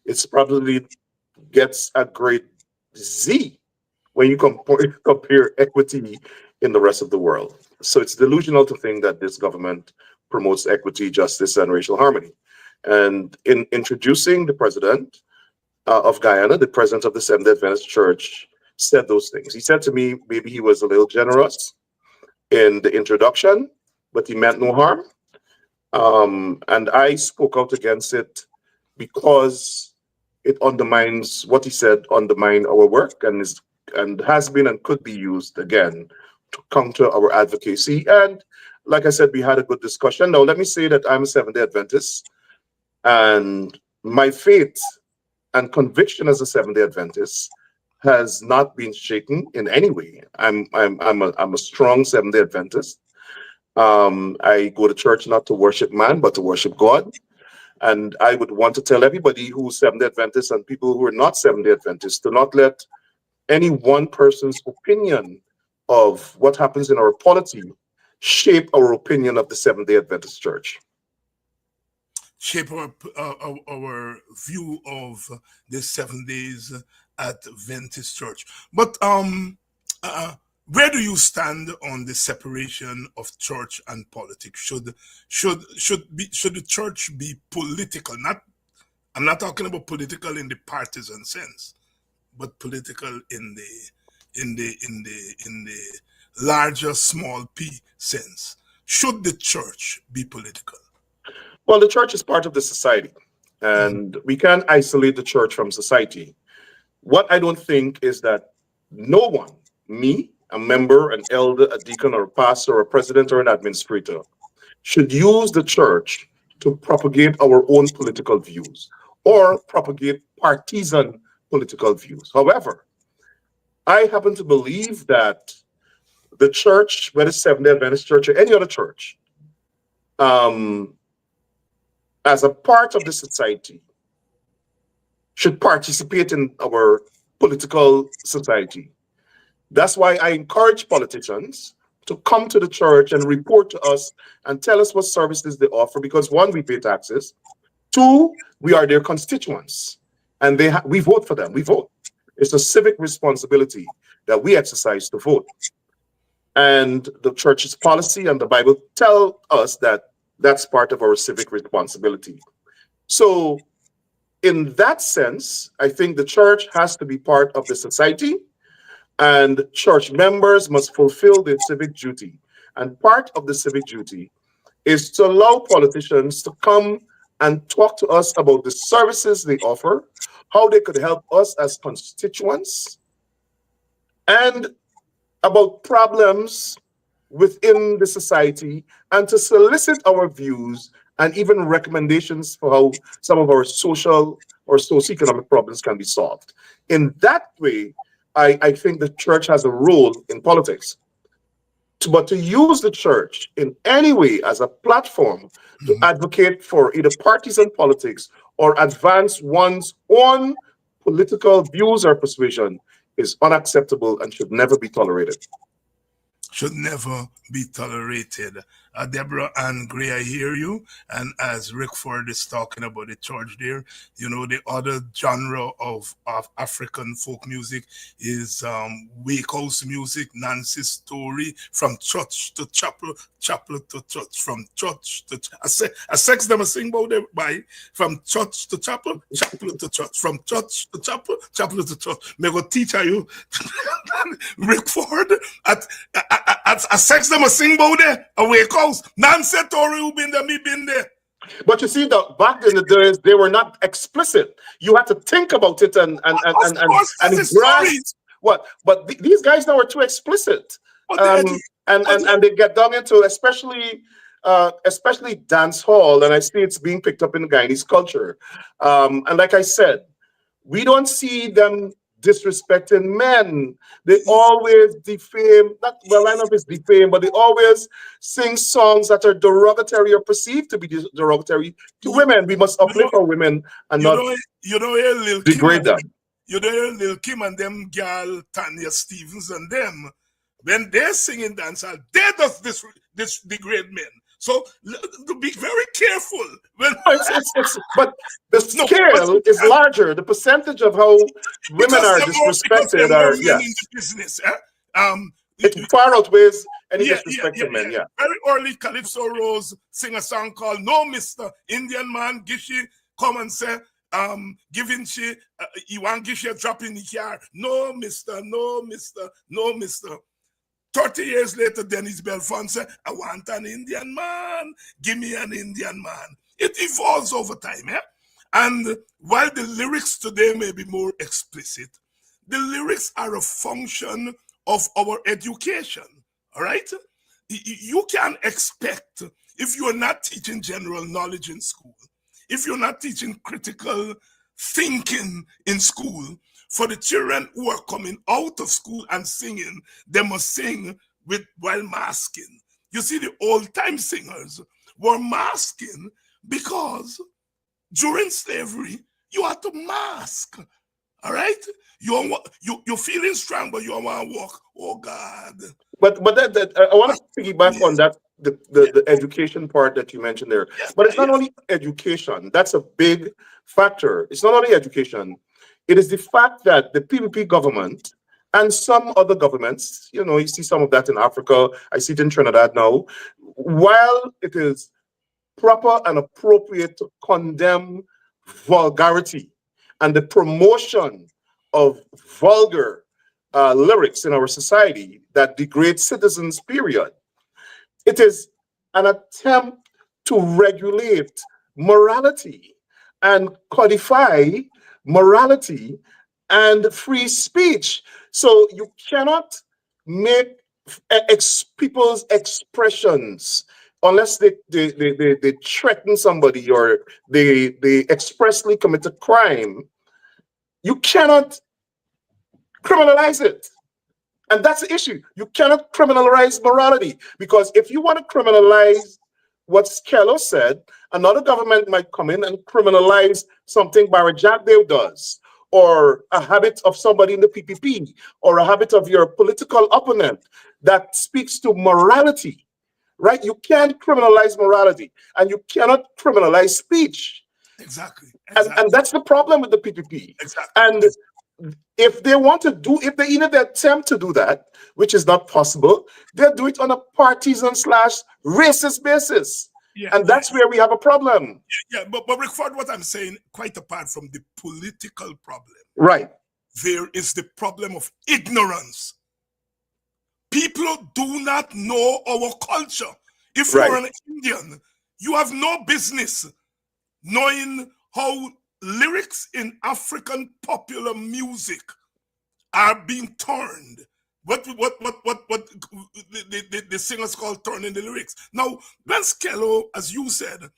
it's probably gets a grade Z when you compare equity in the rest of the world. So it's delusional to think that this government promotes equity, justice, and racial harmony. And in introducing the president of Guyana, the president of the Seventh-day Adventist Church said those things. He said to me, maybe he was a little generous in the introduction, but he meant no harm. And I spoke out against it because it undermines, what he said undermine our work, and has been and could be used again to counter our advocacy. And like I said, we had a good discussion. Now, let me say that I'm a Seventh-day Adventist, and my faith and conviction as a Seventh-day Adventist has not been shaken in any way. I'm a strong Seventh-day Adventist. I go to church not to worship man, but to worship God. And I would want to tell everybody who's Seventh-day Adventist and people who are not Seventh-day Adventists to not let any one person's opinion of what happens in our polity shape our opinion of the Seventh-day Adventist Church. Shape our view of the 7 Days Adventist Church. But where do you stand on the separation of church and politics? Should the church be political? I'm not talking about political in the partisan sense, but political in the larger small p sense. Should the church be political? Well, the church is part of the society, and we can't isolate the church from society. What I don't think is that no one, me, a member, an elder, a deacon, or a pastor, or a president, or an administrator, should use the church to propagate our own political views or propagate partisan political views. However, I happen to believe that the church, whether it's Seventh-day Adventist Church or any other church, as a part of the society, should participate in our political society. That's why I encourage politicians to come to the church and report to us and tell us what services they offer, because one, we pay taxes. Two, we are their constituents, and we vote for them. We vote. It's a civic responsibility that we exercise to vote. And the church's policy and the Bible tell us that that's part of our civic responsibility. So in that sense, I think the church has to be part of the society, and church members must fulfill their civic duty. And part of the civic duty is to allow politicians to come and talk to us about the services they offer, how they could help us as constituents, and about problems within the society, and to solicit our views and even recommendations for how some of our social or socioeconomic problems can be solved. In that way, I think the church has a role in politics. But to use the church in any way as a platform to advocate for either partisan politics or advance one's own political views or persuasion is unacceptable and should never be tolerated. Should never be tolerated. Deborah and Gray, I hear you. And as Rickford is talking about the church there, you know, the other genre of African folk music is wake house music, Nancy Story, from church to chapel, chapel to church, from church to a sex them a sing about them by from church to chapel, chapel to church, from church to chapel, chapel to church. May go teach you Rickford at a sex them a sing about there, a wake house. Nancy Story who been there, me been there. But you see that back in the days, they were not explicit. You had to think about it and grasp what. But these guys now are too explicit, and they get down into especially dance hall, and I see it's being picked up in the Guyanese culture. And like I said, we don't see them disrespecting men. They always defame, I don't know if it's defame, but they always sing songs that are derogatory or perceived to be derogatory to women. We must uplift our women and not degrade them. You know, Lil Kim and them gal Tanya Stevens and them, when they're singing dancehall, they does this degrade men. So to be very careful. When but the scale is larger. The percentage of how women are disrespected are in the business. It far outweirs any disrespect to men. Yeah. Very early, Calypso Rose sing a song called "No Mister." Indian man, Gishi come and say, giving she, you want Gishi a drop in the car. No Mister, no Mister, no Mister. 30 years later, Dennis Belfont said, I want an Indian man. Give me an Indian man. It evolves over time. Yeah? And while the lyrics today may be more explicit, the lyrics are a function of our education. All right? You can expect, if you're not teaching general knowledge in school, if you're not teaching critical thinking in school, for the children who are coming out of school and singing, they must sing while masking. You see, the old-time singers were masking because during slavery, you had to mask. All right? You're feeling strong, but you don't want to walk. Oh, God. But I want to piggyback on that, the education part that you mentioned there. But it's not only education. That's a big factor. It's not only education. It is the fact that the PPP government and some other governments, you know, you see some of that in Africa, I see it in Trinidad now, while it is proper and appropriate to condemn vulgarity and the promotion of vulgar lyrics in our society that degrade citizens, period, it is an attempt to regulate morality and codify morality and free speech. So you cannot make people's expressions unless they threaten somebody or they expressly commit a crime. You cannot criminalize it. And that's the issue. You cannot criminalize morality, because if you want to criminalize what Skello said, another government might come in and criminalize something Barry Jagdale does, or a habit of somebody in the PPP, or a habit of your political opponent that speaks to morality, right? You can't criminalize morality, and you cannot criminalize speech. Exactly. And that's the problem with the PPP. Exactly. And if they want to do, if they even attempt to do that, which is not possible, they'll do it on a partisan / racist basis. And that's where we have a problem. But Rickford, what I'm saying, quite apart from the political problem, right, there is the problem of ignorance. People do not know our culture. If Right. you're an Indian, you have no business knowing how lyrics in African popular music are being turned. What the singers call turning the lyrics. Now, when Skello, as you said,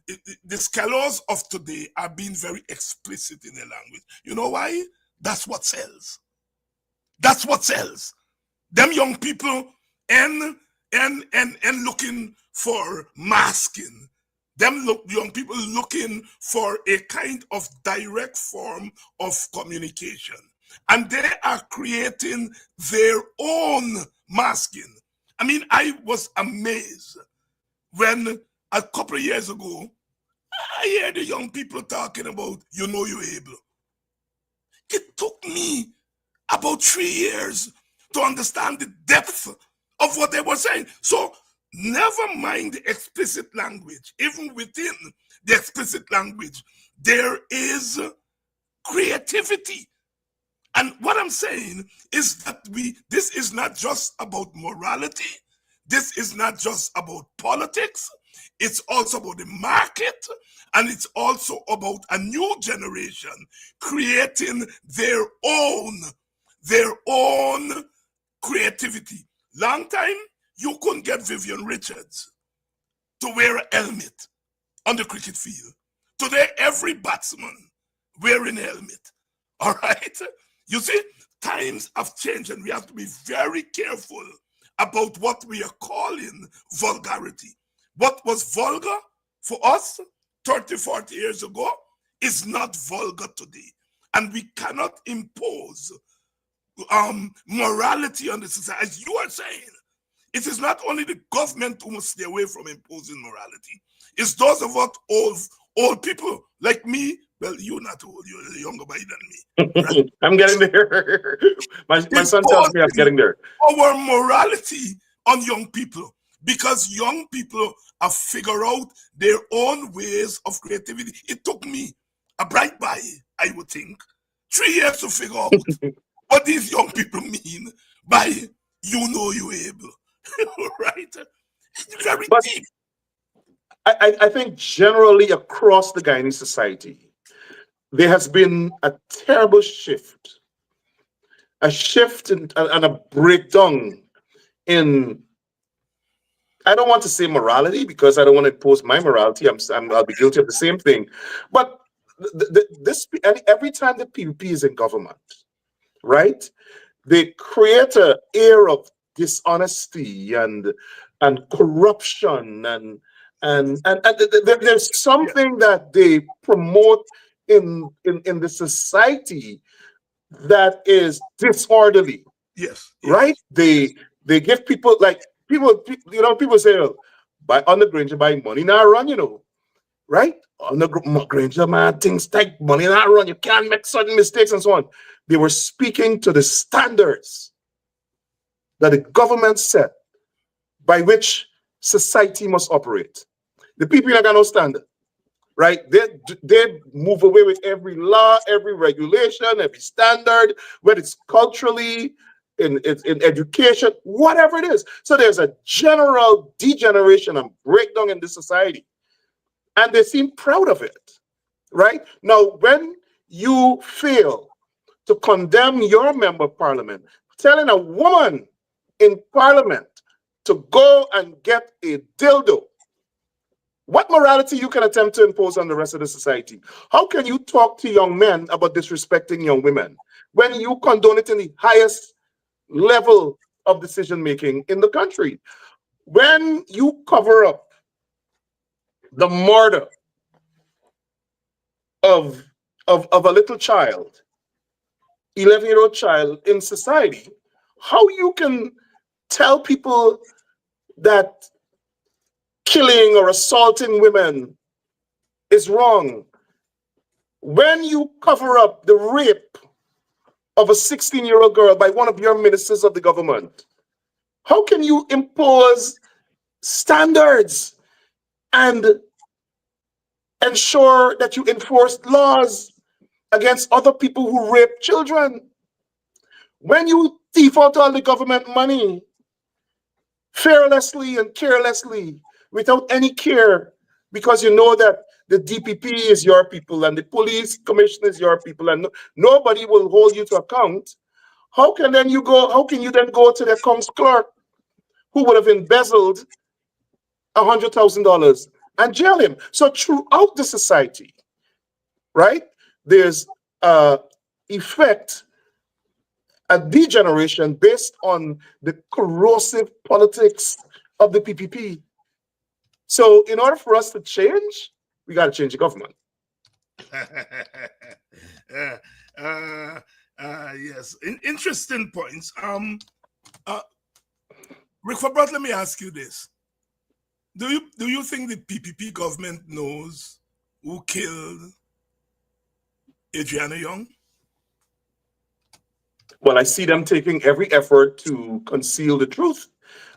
the Skellos of today are being very explicit in their language. You know why? That's what sells. That's what sells. Them young people and looking for masking. Young people looking for a kind of direct form of communication. And they are creating their own masking. I mean, I was amazed when a couple of years ago, I hear the young people talking about, you know, you're able. It took me about 3 years to understand the depth of what they were saying. So never mind the explicit language. Even within the explicit language, there is creativity. And what I'm saying is that this is not just about morality. This is not just about politics. It's also about the market. And it's also about a new generation creating their own creativity. Long time, you couldn't get Vivian Richards to wear a helmet on the cricket field. Today, every batsman wearing a helmet. All right? You see, times have changed and we have to be very careful about what we are calling vulgarity. What was vulgar for us 30, 40 years ago is not vulgar today. And we cannot impose morality on the society. As you are saying, it is not only the government who must stay away from imposing morality. It's those of us old people like me. Well, you're not old, you're younger by than me. Right? I'm getting there. my son tells me I'm getting there. Our morality on young people, because young people have figured out their own ways of creativity. It took me a bright buy, I would think, 3 years to figure out what these young people mean by you know you're able. Right? It's very But deep. I think generally across the Guyanese society, there has been a terrible shift, and a breakdown in, I don't want to say morality because I don't want to impose my morality. I'll be guilty of the same thing. But every time the PPP is in government, right, they create an air of dishonesty and corruption there's something that they promote in the society that is disorderly. Yes. Right? They give people, like, people say, oh, by on the Granger buy money now run, right? On the Granger, man, things like money not run. You can't make certain mistakes and so on. They were speaking to the standards that the government set by which society must operate. The people are got no standard, right? They move away with every law, every regulation, every standard, whether it's culturally, in education, whatever it is. So there's a general degeneration and breakdown in this society. And they seem proud of it, right? Now, when you fail to condemn your member of parliament, telling a woman in parliament to go and get a dildo, what morality you can attempt to impose on the rest of the society? How can you talk to young men about disrespecting young women when you condone it in the highest level of decision making in the country? When you cover up the murder of a little child, 11-year-old child in society, how you can tell people that killing or assaulting women is wrong when you cover up the rape of a 16-year-old girl by one of your ministers of the government? How can you impose standards and ensure that you enforce laws against other people who rape children? When you thief out all the government money fearlessly and carelessly, without any care, because you know that the DPP is your people and the police commission is your people, and nobody will hold you to account. How can you then go to the accounts clerk who would have embezzled $100,000 and jail him? So throughout the society, right, there's effect, a degeneration based on the corrosive politics of the PPP. So in order for us to change, we got to change the government. Yes, interesting points. Rickford Burke, let me ask you this: Do you think the PPP government knows who killed Adriana Young? Well, I see them taking every effort to conceal the truth.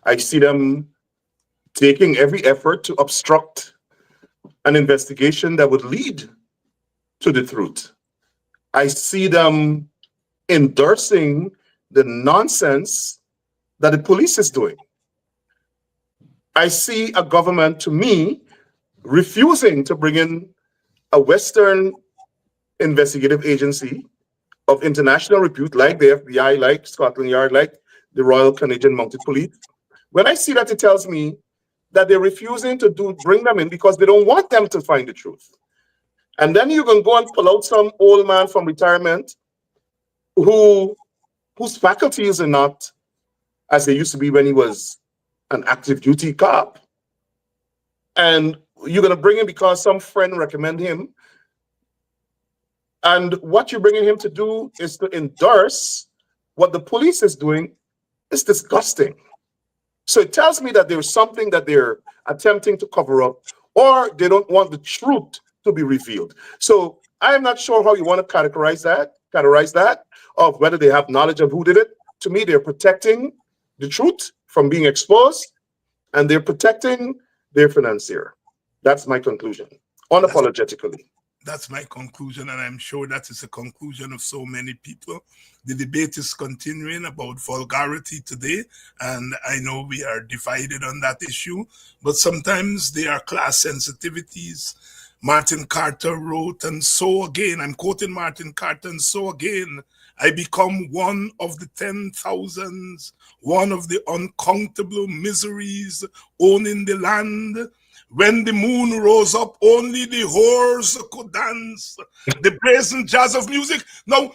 I see them taking every effort to obstruct an investigation that would lead to the truth. I see them endorsing the nonsense that the police is doing. I see a government, to me, refusing to bring in a Western investigative agency of international repute, like the FBI, like Scotland Yard, like the Royal Canadian Mounted Police. When I see that, it tells me that they're refusing to bring them in because they don't want them to find the truth. And then you can go and pull out some old man from retirement whose faculties are not as they used to be when he was an active duty cop. And you're going to bring him because some friend recommend him. And what you're bringing him to do is to endorse what the police is doing. Is disgusting. So it tells me that there's something that they're attempting to cover up, or they don't want the truth to be revealed. So I'm not sure how you want to categorize that, of whether they have knowledge of who did it. To me, they're protecting the truth from being exposed, and they're protecting their financier. That's my conclusion, unapologetically. That's my conclusion, and I'm sure that is the conclusion of so many people. The debate is continuing about vulgarity today, and I know we are divided on that issue, but sometimes there are class sensitivities. Martin Carter wrote, and so again, I'm quoting Martin Carter, and so again, I become one of the 10,000s, one of the uncountable miseries owning the land. When the moon rose up, only the whores could dance. The brazen jazz of music. Now,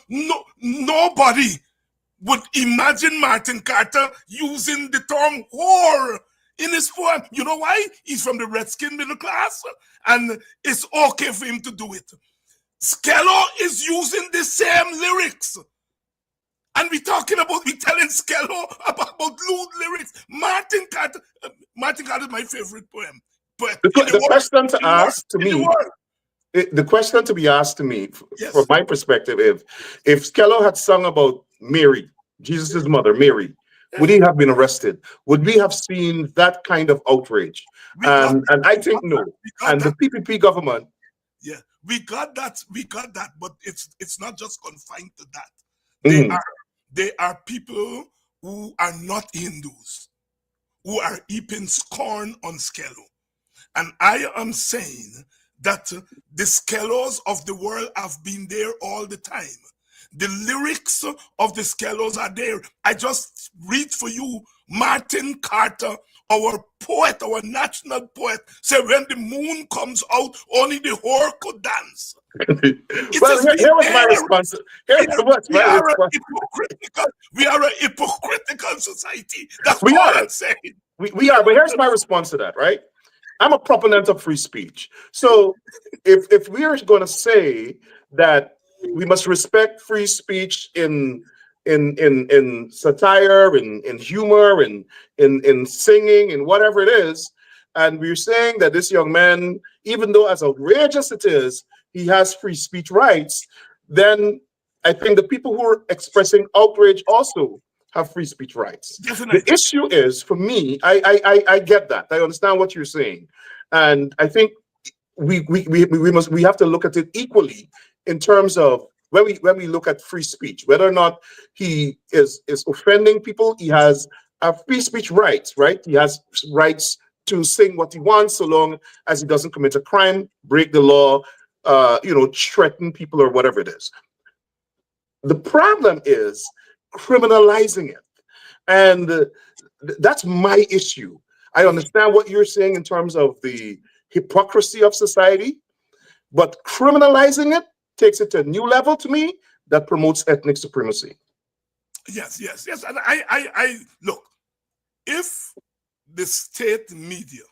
nobody would imagine Martin Carter using the term whore in his poem. You know why? He's from the redskin middle class, and it's okay for him to do it. Skello is using the same lyrics. And we're telling Skello about lewd lyrics. Martin Carter is my favorite poem. But the question to be asked to me, yes, from my perspective, if Skello had sung about Mary, Jesus' mother, Mary, would he have been arrested? Would we have seen that kind of outrage? And I think no. And the PPP government. Yeah, we got that, but it's not just confined to that. They are people who are not Hindus, who are heaping scorn on Skello. And I am saying that the Skellos of the world have been there all the time. The lyrics of the Skellos are there. I just read for you Martin Carter, our poet, our national poet, said when the moon comes out, only the whore could dance. Well, here was my response. We are a hypocritical society. That's what I'm saying. We are, but here's my response to that, right? I'm a proponent of free speech. So if we are going to say that we must respect free speech in satire, in humor, in singing, and whatever it is, and we're saying that this young man, even though as outrageous it is, he has free speech rights, then I think the people who are expressing outrage also have free speech rights. Definitely. The issue is, for me, I get that. I understand what you're saying. And I think we have to look at it equally in terms of when we look at free speech, whether or not he is offending people, he has free speech rights, right? He has rights to sing what he wants, so long as he doesn't commit a crime, break the law, threaten people or whatever it is. The problem is criminalizing it. And that's my issue. I understand what you're saying in terms of the hypocrisy of society, but criminalizing it takes it to a new level to me that promotes ethnic supremacy. Yes. And I look, if the state media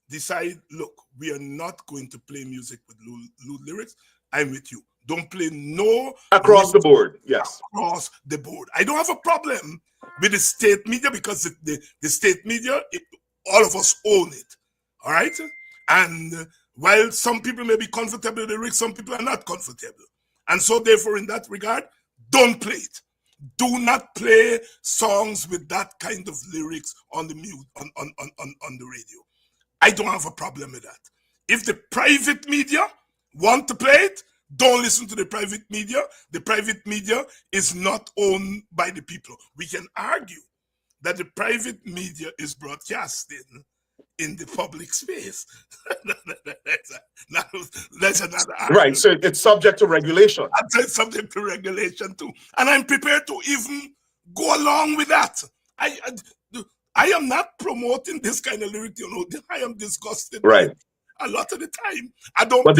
decide, look, we are not going to play music with lewd lyrics, I'm with you. Don't play no across the board. Yes, across the board. I don't have a problem with the state media because the state media, all of us own it. All right, and while some people may be comfortable with the lyrics, some people are not comfortable, and so therefore, in that regard, don't play it. Do not play songs with that kind of lyrics on the on the radio. I don't have a problem with that. If the private media want to play it, don't listen to the private media. The private media is not owned by the people. We can argue that the private media is broadcasting in the public space. That's another argument. Right, so it's subject to regulation. It's subject to regulation too. And I'm prepared to even go along with that. I am not promoting this kind of lyric, I am disgusted. Right. A lot of the time, I don't. But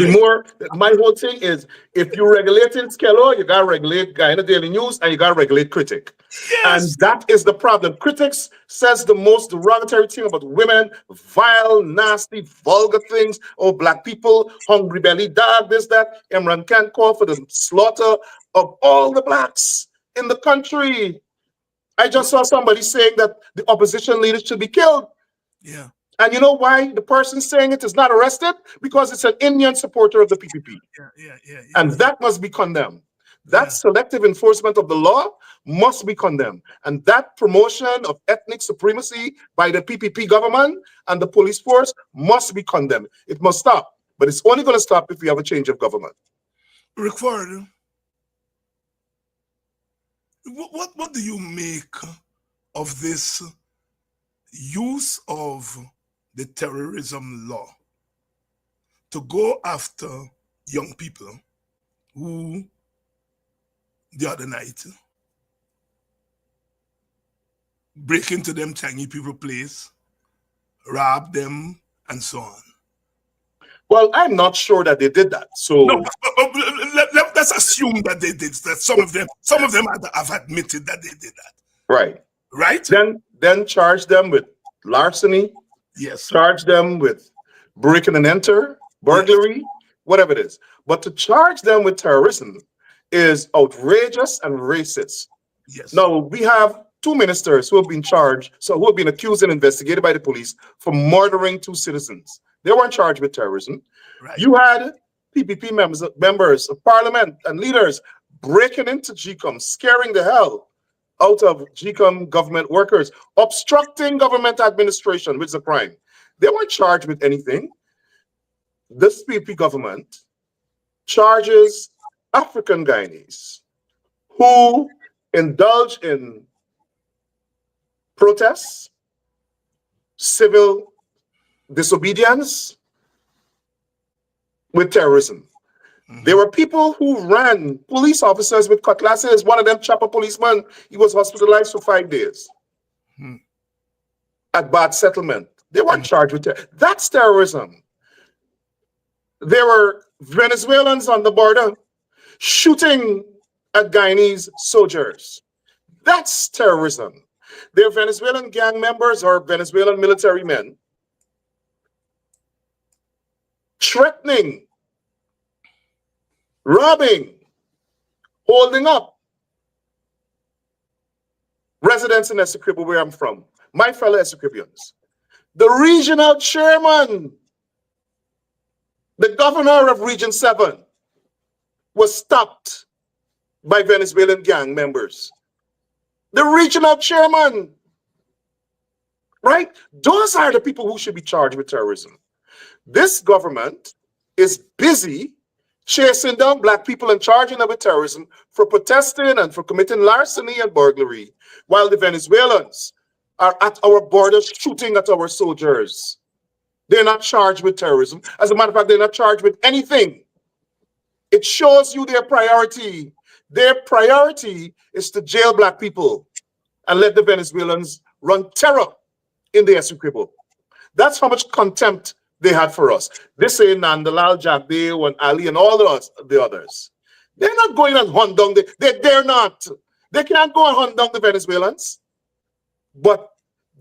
my whole thing is, if you regulate it, Skello, you gotta regulate Guy in the Daily News, and you gotta regulate critic. Yes. And that is the problem. Critics says the most derogatory thing about women, vile, nasty, vulgar things. Oh, black people, hungry belly dog, this, that. Imran Khan call for the slaughter of all the blacks in the country. I just saw somebody saying that the opposition leaders should be killed. Yeah. And you know why the person saying it is not arrested? Because it's an Indian supporter of the PPP. Yeah. And that must be condemned. That selective enforcement of the law must be condemned. And that promotion of ethnic supremacy by the PPP government and the police force must be condemned. It must stop. But it's only going to stop if we have a change of government. Rickford, what do you make of this use of the terrorism law to go after young people who the other night break into them Chinese people place, rob them, and so on? Well, I'm not sure that they did that. So no, let's assume that they did that. Some of them have admitted that they did that. Right? Then charge them with larceny. Yes. Charge them with breaking and enter, burglary, whatever it is. But to charge them with terrorism is outrageous and racist. Yes. Now, we have two ministers who have been charged, who have been accused and investigated by the police for murdering 2 citizens. They weren't charged with terrorism. Right. You had PPP members of parliament and leaders breaking into GCOM, scaring the hell out of GCOM government workers, obstructing government administration, which is a crime. They weren't charged with anything. This PPP government charges African Guyanese who indulge in protests, civil disobedience with terrorism. There were people who ran, police officers with cutlasses. One of them chopped a policeman. He was hospitalized for 5 days at Bad Settlement. They weren't charged with terrorism. That's terrorism. There were Venezuelans on the border shooting at Guyanese soldiers. That's terrorism. There are Venezuelan gang members or Venezuelan military men threatening, robbing, holding up residents in Essequibo, where I'm from, my fellow Essequibians. The regional chairman, the governor of Region 7, was stopped by Venezuelan gang members. The regional chairman, right? Those are the people who should be charged with terrorism. This government is busy chasing down black people and charging them with terrorism for protesting and for committing larceny and burglary, while the Venezuelans are at our borders shooting at our soldiers. They're not charged with terrorism. As a matter of fact, they're not charged with anything. It shows you their priority. Their priority is to jail black people and let the Venezuelans run terror in the Essequibo. That's how much contempt they had for us. This ain't Nandalal, Jagdeo, and Ali, and all the others. They're not going and hunt down they're not. They can't go and hunt down the Venezuelans. But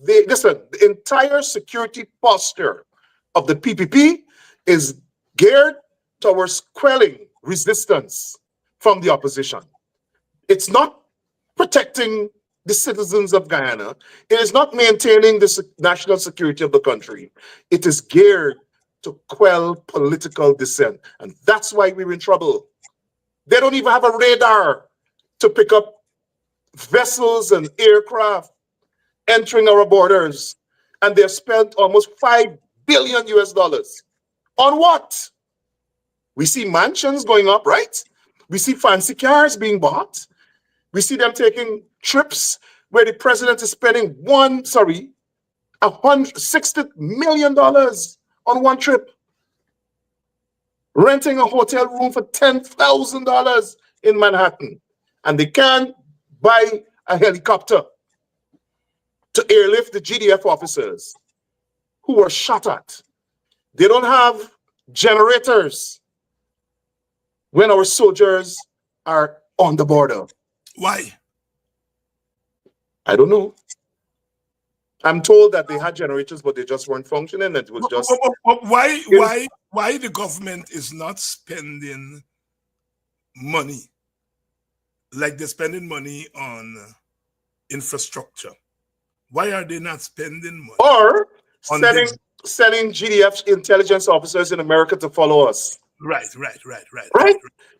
listen, the entire security posture of the PPP is geared towards quelling resistance from the opposition. It's not protecting the citizens of Guyana. It is not maintaining the national security of the country. It is geared to quell political dissent. And that's why we're in trouble. They don't even have a radar to pick up vessels and aircraft entering our borders. And they've spent almost $5 billion US. On what? We see mansions going up, right? We see fancy cars being bought. We see them taking trips where the president is spending $160 million on one trip, renting a hotel room for $10,000 in Manhattan, and they can't buy a helicopter to airlift the GDF officers who were shot at. They don't have generators when our soldiers are on the border. Why? I don't know. I'm told that they had generators, but they just weren't functioning. It was just why the government is not spending money like they're spending money on infrastructure? Why are they not spending money? Or sending GDF intelligence officers in America to follow us. Right.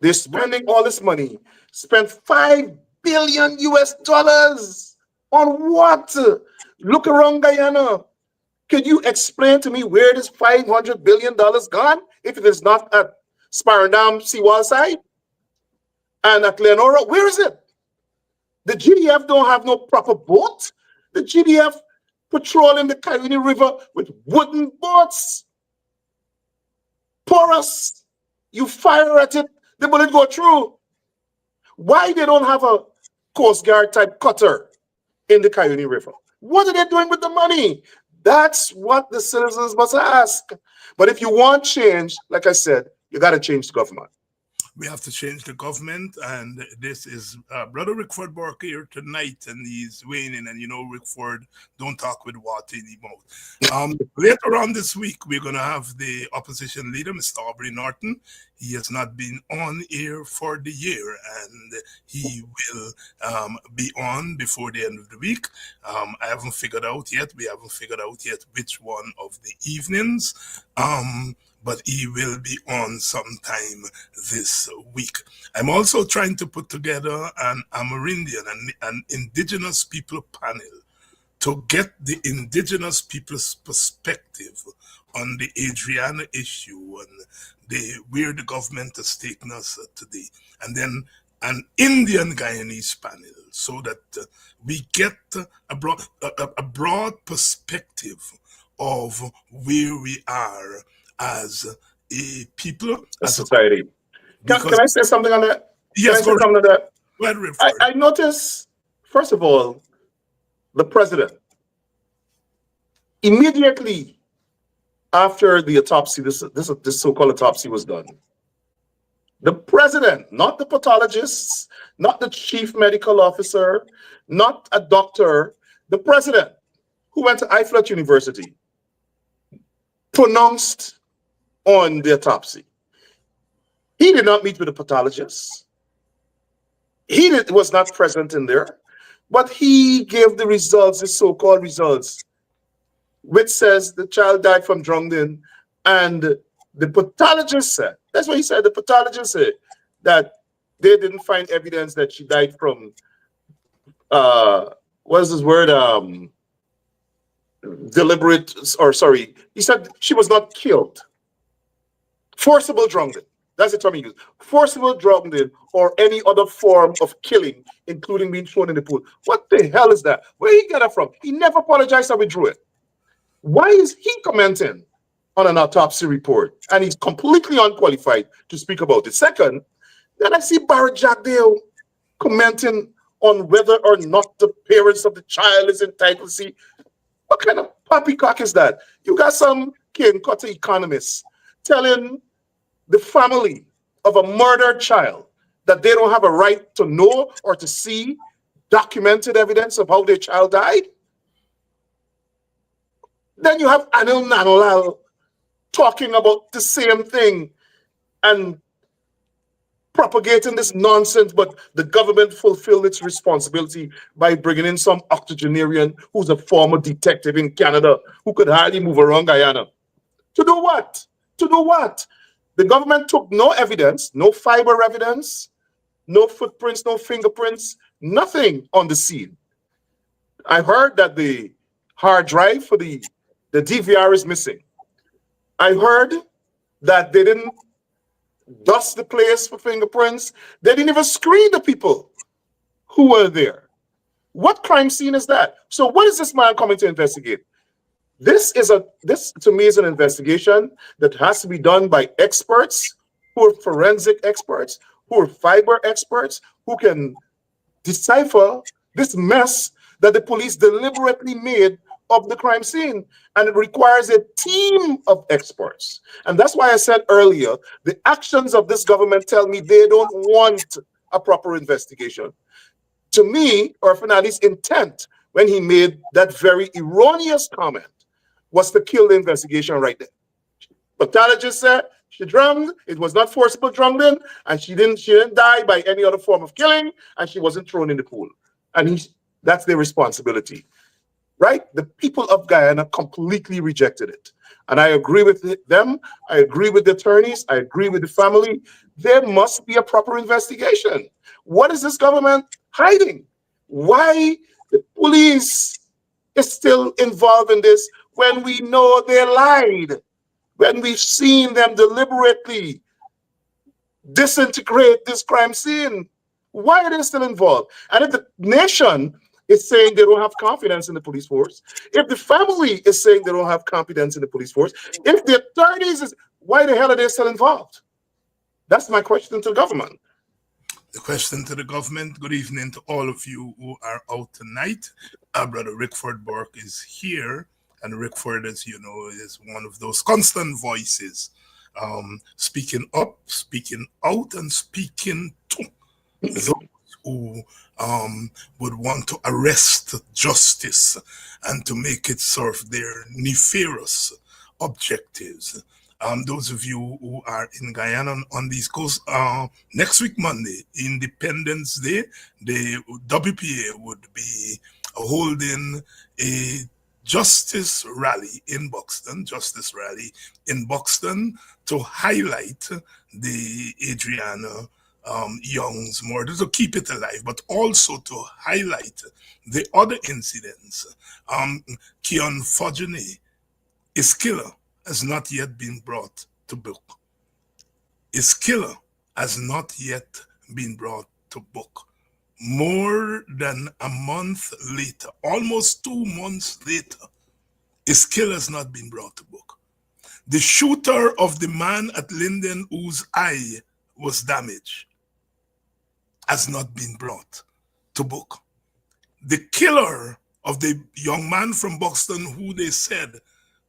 They're spending all this money. Spent $5 billion US on what? Look around Guyana. Could you explain to me where this $500 billion gone? If it is not at Sparendam Seawall side and at Leonora, where is it? The GDF don't have no proper boat. The GDF patrolling the Cayuga River with wooden boats. Porous. You fire at it, the bullet go through. Why they don't have a Coast Guard type cutter in the Cayuga River? What are they doing with the money? That's what the citizens must ask. But if you want change, like I said, you got to change the government. We have to change the government, and this is Brother Rickford Burke here tonight, and he's weighing in. And you know, Rickford don't talk with water in his mouth. Later on this week, we're going to have the opposition leader, Mr. Aubrey Norton. He has not been on air for the year, and he will be on before the end of the week. I haven't figured out yet. We haven't figured out yet which one of the evenings. But he will be on sometime this week. I'm also trying to put together an Amerindian, an indigenous people panel to get the indigenous people's perspective on the Adriana issue and where the government has taken us today. And then an Indian Guyanese panel so that we get a broad perspective of where we are as a people, as society. Can I say something on that? Yes, go ahead. I noticed, first of all, the president, immediately after the autopsy, this so-called autopsy was done, the president, not the pathologists, not the chief medical officer, not a doctor, the president, who went to IFLUT University, pronounced on the autopsy. He did not meet with the pathologists. He was not present in there, but he gave the results, the so-called results, which says the child died from drowning. And the pathologist said, that's what he said, the pathologist said that they didn't find evidence that she died from, what is this word, deliberate, or sorry, he said she was not killed. Forcible drowning. That's the term he used. Forcible drowning or any other form of killing, including being thrown in the pool. What the hell is that? Where he get that from? He never apologized and withdrew it. Why is he commenting on an autopsy report and he's completely unqualified to speak about it? Second, then I see Barrett Jagdale commenting on whether or not the parents of the child is entitled to see. What kind of poppycock is that? You got some Cutter economists telling the family of a murdered child that they don't have a right to know or to see documented evidence of how their child died. Then you have Anil Nanolal talking about the same thing and propagating this nonsense, but the government fulfilled its responsibility by bringing in some octogenarian who's a former detective in Canada who could hardly move around Guyana. To do what? To do what? The government took no evidence, no fiber evidence, no footprints, no fingerprints, nothing on the scene. I heard that the hard drive for the DVR is missing. I heard that they didn't dust the place for fingerprints. They didn't even screen the people who were there. What crime scene is that? So what is this man coming to investigate? This to me is an investigation that has to be done by experts who are forensic experts, who are fiber experts, who can decipher this mess that the police deliberately made of the crime scene. And it requires a team of experts. And that's why I said earlier, the actions of this government tell me they don't want a proper investigation. To me, Orfanali's intent when he made that very erroneous comment was to kill the investigation right there. Pathologist said she drowned, it was not forcible drowning, and she didn't die by any other form of killing, and she wasn't thrown in the pool. And that's their responsibility. Right? The people of Guyana completely rejected it. And I agree with them. I agree with the attorneys. I agree with the family. There must be a proper investigation. What is this government hiding? Why the police is still involved in this when we know they lied, when we've seen them deliberately disintegrate this crime scene? Why are they still involved? And if the nation is saying they don't have confidence in the police force, if the family is saying they don't have confidence in the police force, if the authorities is, why the hell are they still involved? That's my question to the government. The question to the government, good evening to all of you who are out tonight. Our brother Rickford Burke is here, and Rickford, as you know, is one of those constant voices, speaking up, speaking out, and speaking to those who would want to arrest justice and to make it serve their nefarious objectives. Those of you who are in Guyana on the East Coast, next week, Monday, Independence Day, the WPA would be holding a justice rally in Buxton, to highlight the Adriana Young's murder, to keep it alive, but also to highlight the other incidents. Keon Fujini, his killer, has not yet been brought to book. His killer has not yet been brought to book. More than a month later, almost 2 months later, his killer has not been brought to book. The shooter of the man at Linden whose eye was damaged has not been brought to book. The killer of the young man from Buxton who they said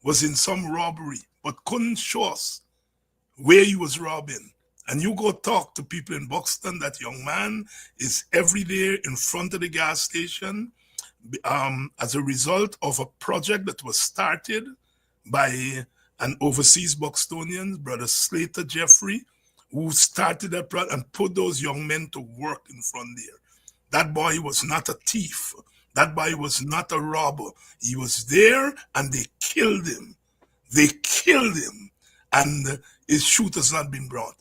was in some robbery but couldn't show us where he was robbing. And you go talk to people in Buxton, that young man is every day in front of the gas station as a result of a project that was started by an overseas Buxtonian, Brother Slater Jeffrey, who started that project and put those young men to work in front there. That boy was not a thief. That boy was not a robber. He was there and they killed him. They killed him, and his shooter's not been brought.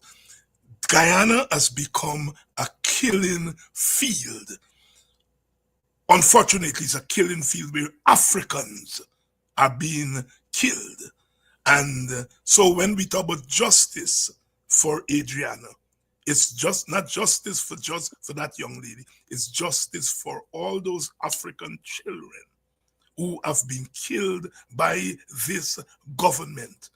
Guyana has become a killing field. Unfortunately, it's a killing field where Africans are being killed. And so when we talk about justice for Adriana. It's just not justice for that young lady. It's justice for all those African children who have been killed by this government.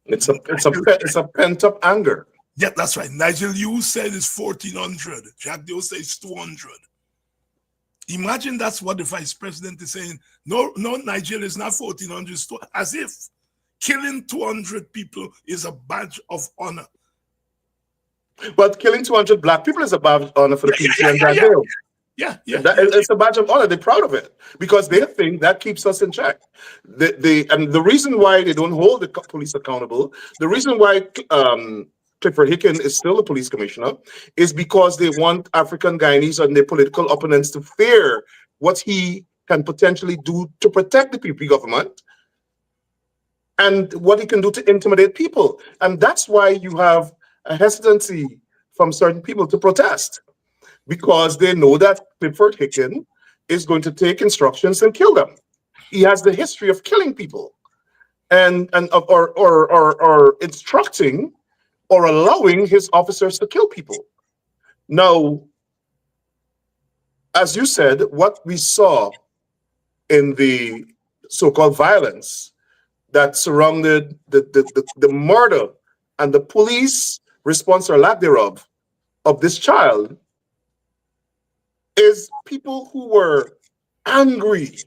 It's a pent up anger. Yeah, that's right. Nigel Hughes said it's 1,400. Jacques Dio says it's 200. Imagine that's what the vice president is saying. No, Nigel is not 1,400. As if killing 200 people is a badge of honor. But killing 200 black people is a badge of honor for the PPP and Jacques Dio. It's a badge of honor. They're proud of it because they think that keeps us in check. And the reason why they don't hold the police accountable, the reason why Clifford Hicken is still the police commissioner, is because they want African Guyanese and their political opponents to fear what he can potentially do to protect the PPP government and what he can do to intimidate people. And that's why you have a hesitancy from certain people to protest, because they know that Clifford Hicken is going to take instructions and kill them. He has the history of killing people or instructing or allowing his officers to kill people. Now, as you said, what we saw in the so-called violence that surrounded the murder and the police response or lack thereof of this child is people who were angry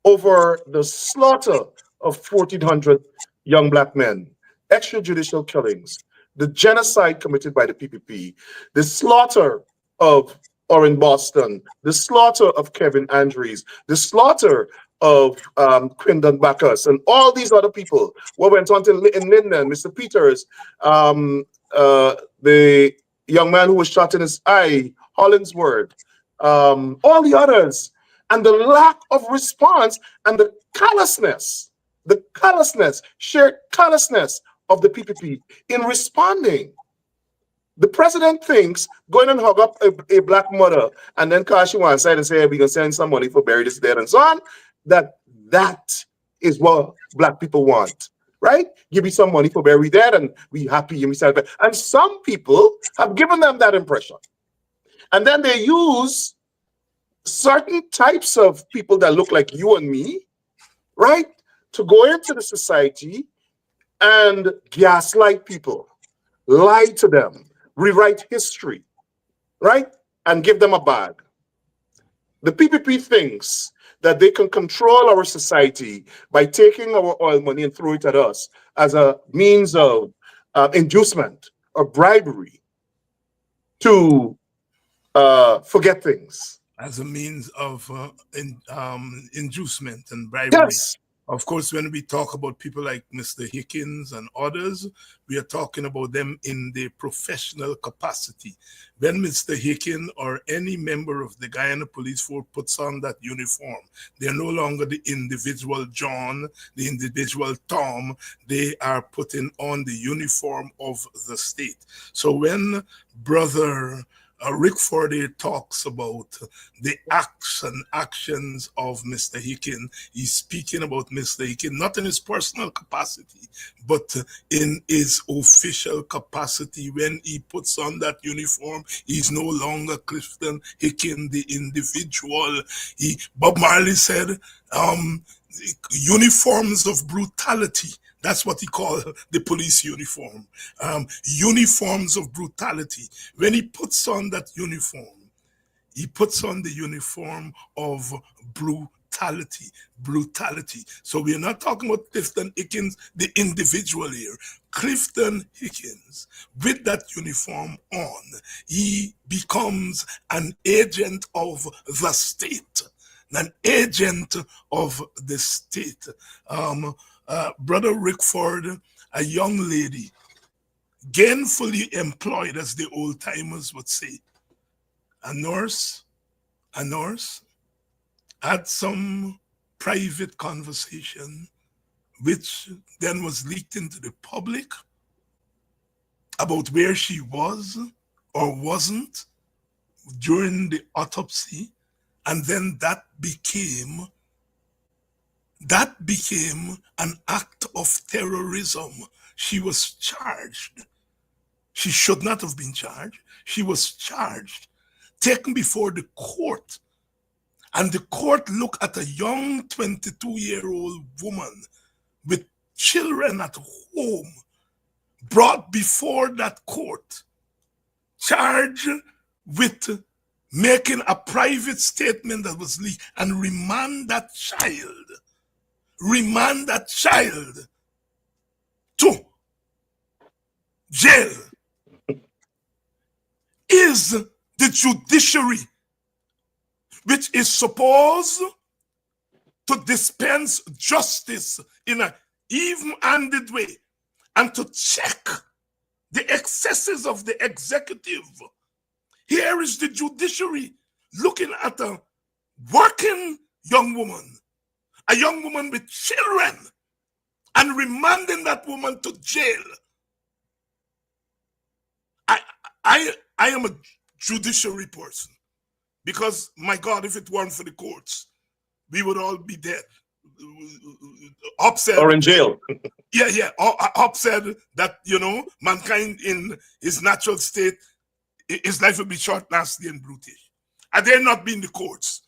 over the slaughter of 1,400 young black men, extrajudicial killings, the genocide committed by the PPP, the slaughter of Orrin Boston, the slaughter of Kevin Andrews, the slaughter of Quindon Bacchus, and all these other people. What went on in Linden, Mr. Peters, the young man who was shot in his eye, Hollinsworth, all the others, and the lack of response and the callousness, shared callousness of the PPP in responding. The president thinks going and hug up a black mother and then call she one side and say, hey, we're going to send some money for bury this dead and so on, that is what black people want, right? Give me some money for bury dead and we happy and we celebrate. And some people have given them that impression. And then they use certain types of people that look like you and me, right, to go into the society and gaslight people, lie to them, rewrite history, right, and give them a bag. The PPP thinks that they can control our society by taking our oil money and throw it at us as a means of inducement or bribery to forget things. As a means of inducement and bribery. Yes. Of course, when we talk about people like Mr. Hickens and others, we are talking about them in their professional capacity. When Mr. Hicken or any member of the Guyana Police Force puts on that uniform, they're no longer the individual John, the individual Tom. They are putting on the uniform of the state. So when Brother Rickford talks about the actions of Mr. Hicken, he's speaking about Mr. Hicken not in his personal capacity, but in his official capacity. When he puts on that uniform, he's no longer Clifton Hicken, the individual. Bob Marley said, uniforms of brutality. That's what he called the police uniform. Uniforms of brutality. When he puts on that uniform, he puts on the uniform of brutality. So we're not talking about Clifton Hickens, the individual here. Clifton Hickens, with that uniform on, he becomes an agent of the state. An agent of the state. Brother Rickford, a young lady, gainfully employed, as the old timers would say, a nurse, had some private conversation, which then was leaked into the public about where she was or wasn't during the autopsy, and then that became an act of terrorism. She was charged. She should not have been charged. She was charged, taken before the court. And the court looked at a young 22-year-old woman with children at home, brought before that court, charged with making a private statement that was leaked, and remand that child to jail. Is the judiciary, which is supposed to dispense justice in an even-handed way and to check the excesses of the executive. Here is the judiciary looking at a working young woman, a young woman with children, and remanding that woman to jail. I am a judiciary person, because, my God, if it weren't for the courts, we would all be dead. Upset or in jail. Yeah. Upset that, mankind in his natural state, his life would be short, nasty, and brutish. Had there not been the courts,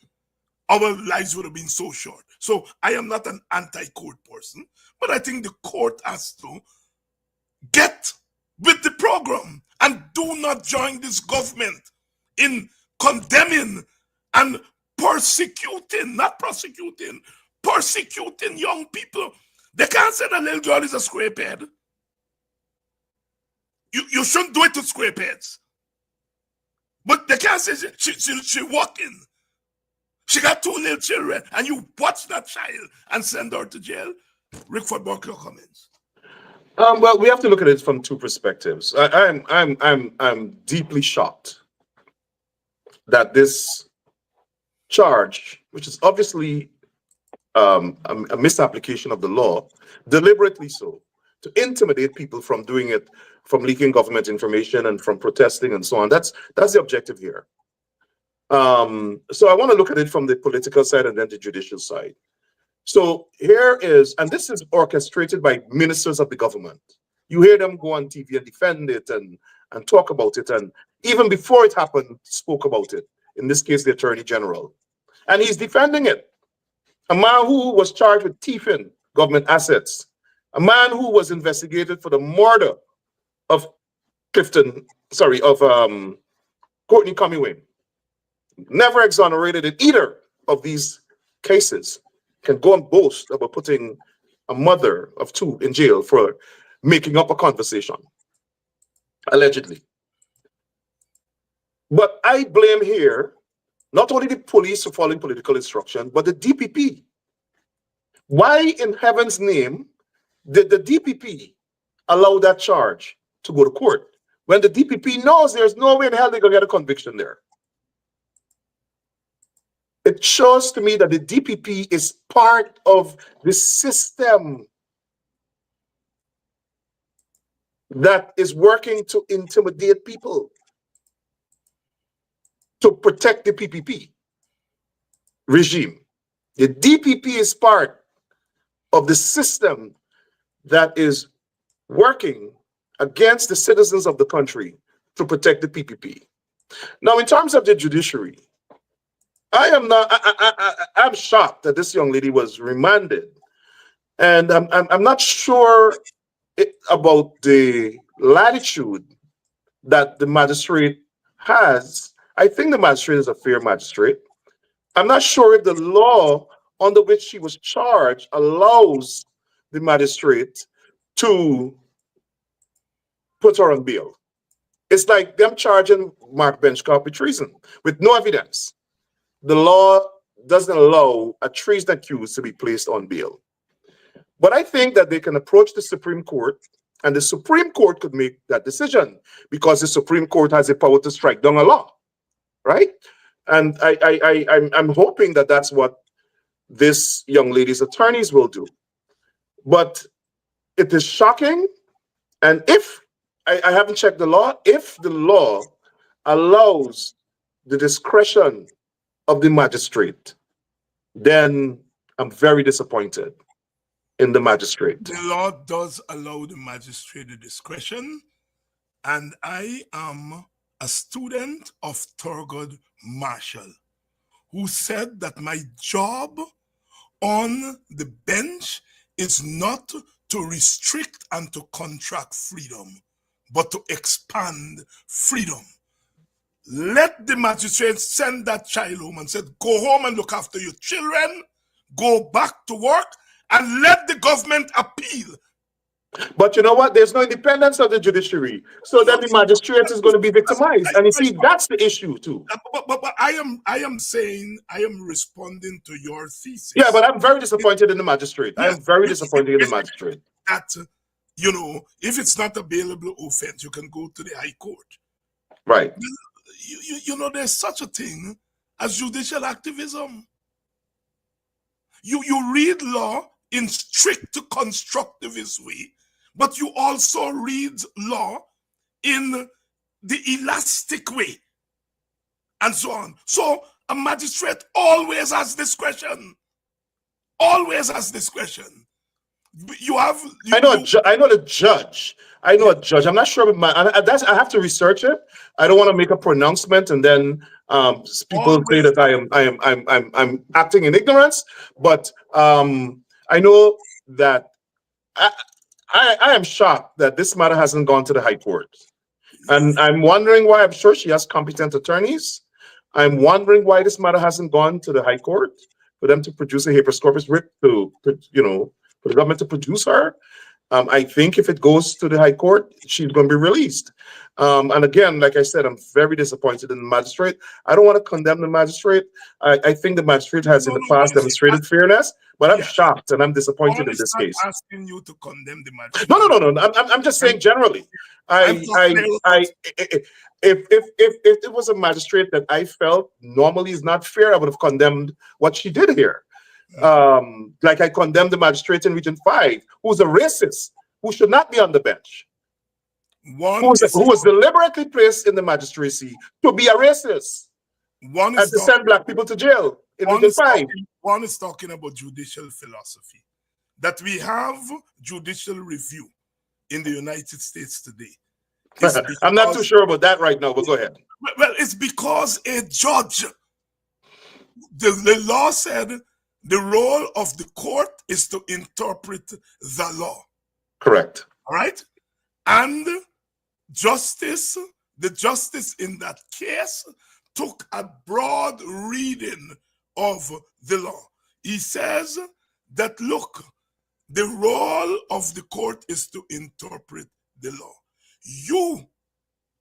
our lives would have been so short. So I am not an anti-court person, but I think the court has to get with the program and do not join this government in condemning and persecuting, not prosecuting, persecuting young people. They can't say that little girl is a scrapehead. You shouldn't do it to scrapeheads. But they can't say she walking. She got 2 little children, and you watch that child and send her to jail. Rickford Burke, your comments. Well, we have to look at it from 2 perspectives. I'm deeply shocked that this charge, which is obviously a misapplication of the law, deliberately so, to intimidate people from doing it, from leaking government information and from protesting and so on. That's the objective here. So I want to look at it from the political side and then the judicial side. So here is, and this is orchestrated by ministers of the government. You hear them go on TV and defend it and talk about it, and even before it happened, spoke about it. In this case, the Attorney General. And he's defending it. A man who was charged with thieving government assets. A man who was investigated for the murder of Courtney Cummingway. Never exonerated in either of these cases. Can go and boast about putting a mother of 2 in jail for making up a conversation, allegedly. But I blame here not only the police for following political instruction, but the DPP. Why in heaven's name did the DPP allow that charge to go to court when the DPP knows there's no way in hell they're going to get a conviction there? It shows to me that the DPP is part of the system that is working to intimidate people, to protect the PPP regime. The DPP is part of the system that is working against the citizens of the country to protect the PPP. Now, in terms of the judiciary, I'm shocked that this young lady was remanded, and I'm not sure about the latitude that the magistrate has. I think the magistrate is a fair magistrate. I'm not sure if the law under which she was charged allows the magistrate to put her on bail. It's like them charging Mark Benchcock with treason with no evidence. The law doesn't allow a treason accused to be placed on bail. But I think that they can approach the Supreme Court, and the Supreme Court could make that decision because the Supreme Court has the power to strike down a law, right? And I'm hoping that that's what this young lady's attorneys will do. But it is shocking, and if I haven't checked the law, if the law allows the discretion of the magistrate, then I'm very disappointed in the magistrate. The law does allow the magistrate the discretion, and I am a student of Thurgood Marshall, who said that my job on the bench is not to restrict and to contract freedom, but to expand freedom. Let the magistrate send that child home and said, go home and look after your children, go back to work, and let the government appeal. But you know what? There's no independence of the judiciary. So then the magistrate is going to be victimized. And you see, that's the issue too. But I am saying, I am responding to your thesis. Yeah, but I'm very disappointed in the magistrate. I am very disappointed in the magistrate. That, you know, if it's not a bailable offense, you can go to the High Court. Right. You know, there's such a thing as judicial activism. You read law in strict constructivist way, but you also read law in the elastic way, and so on. So a magistrate always has discretion. Always has discretion. You have. I know the judge. I know a judge. I'm not sure. I have to research it. I don't want to make a pronouncement and then people say that I'm acting in ignorance. But I know that I am shocked that this matter hasn't gone to the High Court, and I'm wondering why. I'm sure she has competent attorneys. I'm wondering why this matter hasn't gone to the High Court for them to produce a habeas corpus writ to, you know, for the government to produce her. I think if it goes to the High Court, she's going to be released. And again, like I said, I'm very disappointed in the magistrate. I don't want to condemn the magistrate. I think the magistrate has in the past demonstrated fairness, but I'm shocked and I'm disappointed in this case. I'm asking you to condemn the magistrate. No. I'm just saying generally. If it was a magistrate that I felt normally is not fair, I would have condemned what she did here. Like I condemned the magistrate in Region 5, who's a racist, who should not be on the bench, who was deliberately placed in the magistracy to be a racist and to send black people to jail in Region 5. One is talking about judicial philosophy, that we have judicial review in the United States today. I'm not too sure about that right now, but go ahead. Well, it's because a judge, the law said, the role of the court is to interpret the law. Correct. All right? And the justice in that case took a broad reading of the law. He says that, look, the role of the court is to interpret the law. You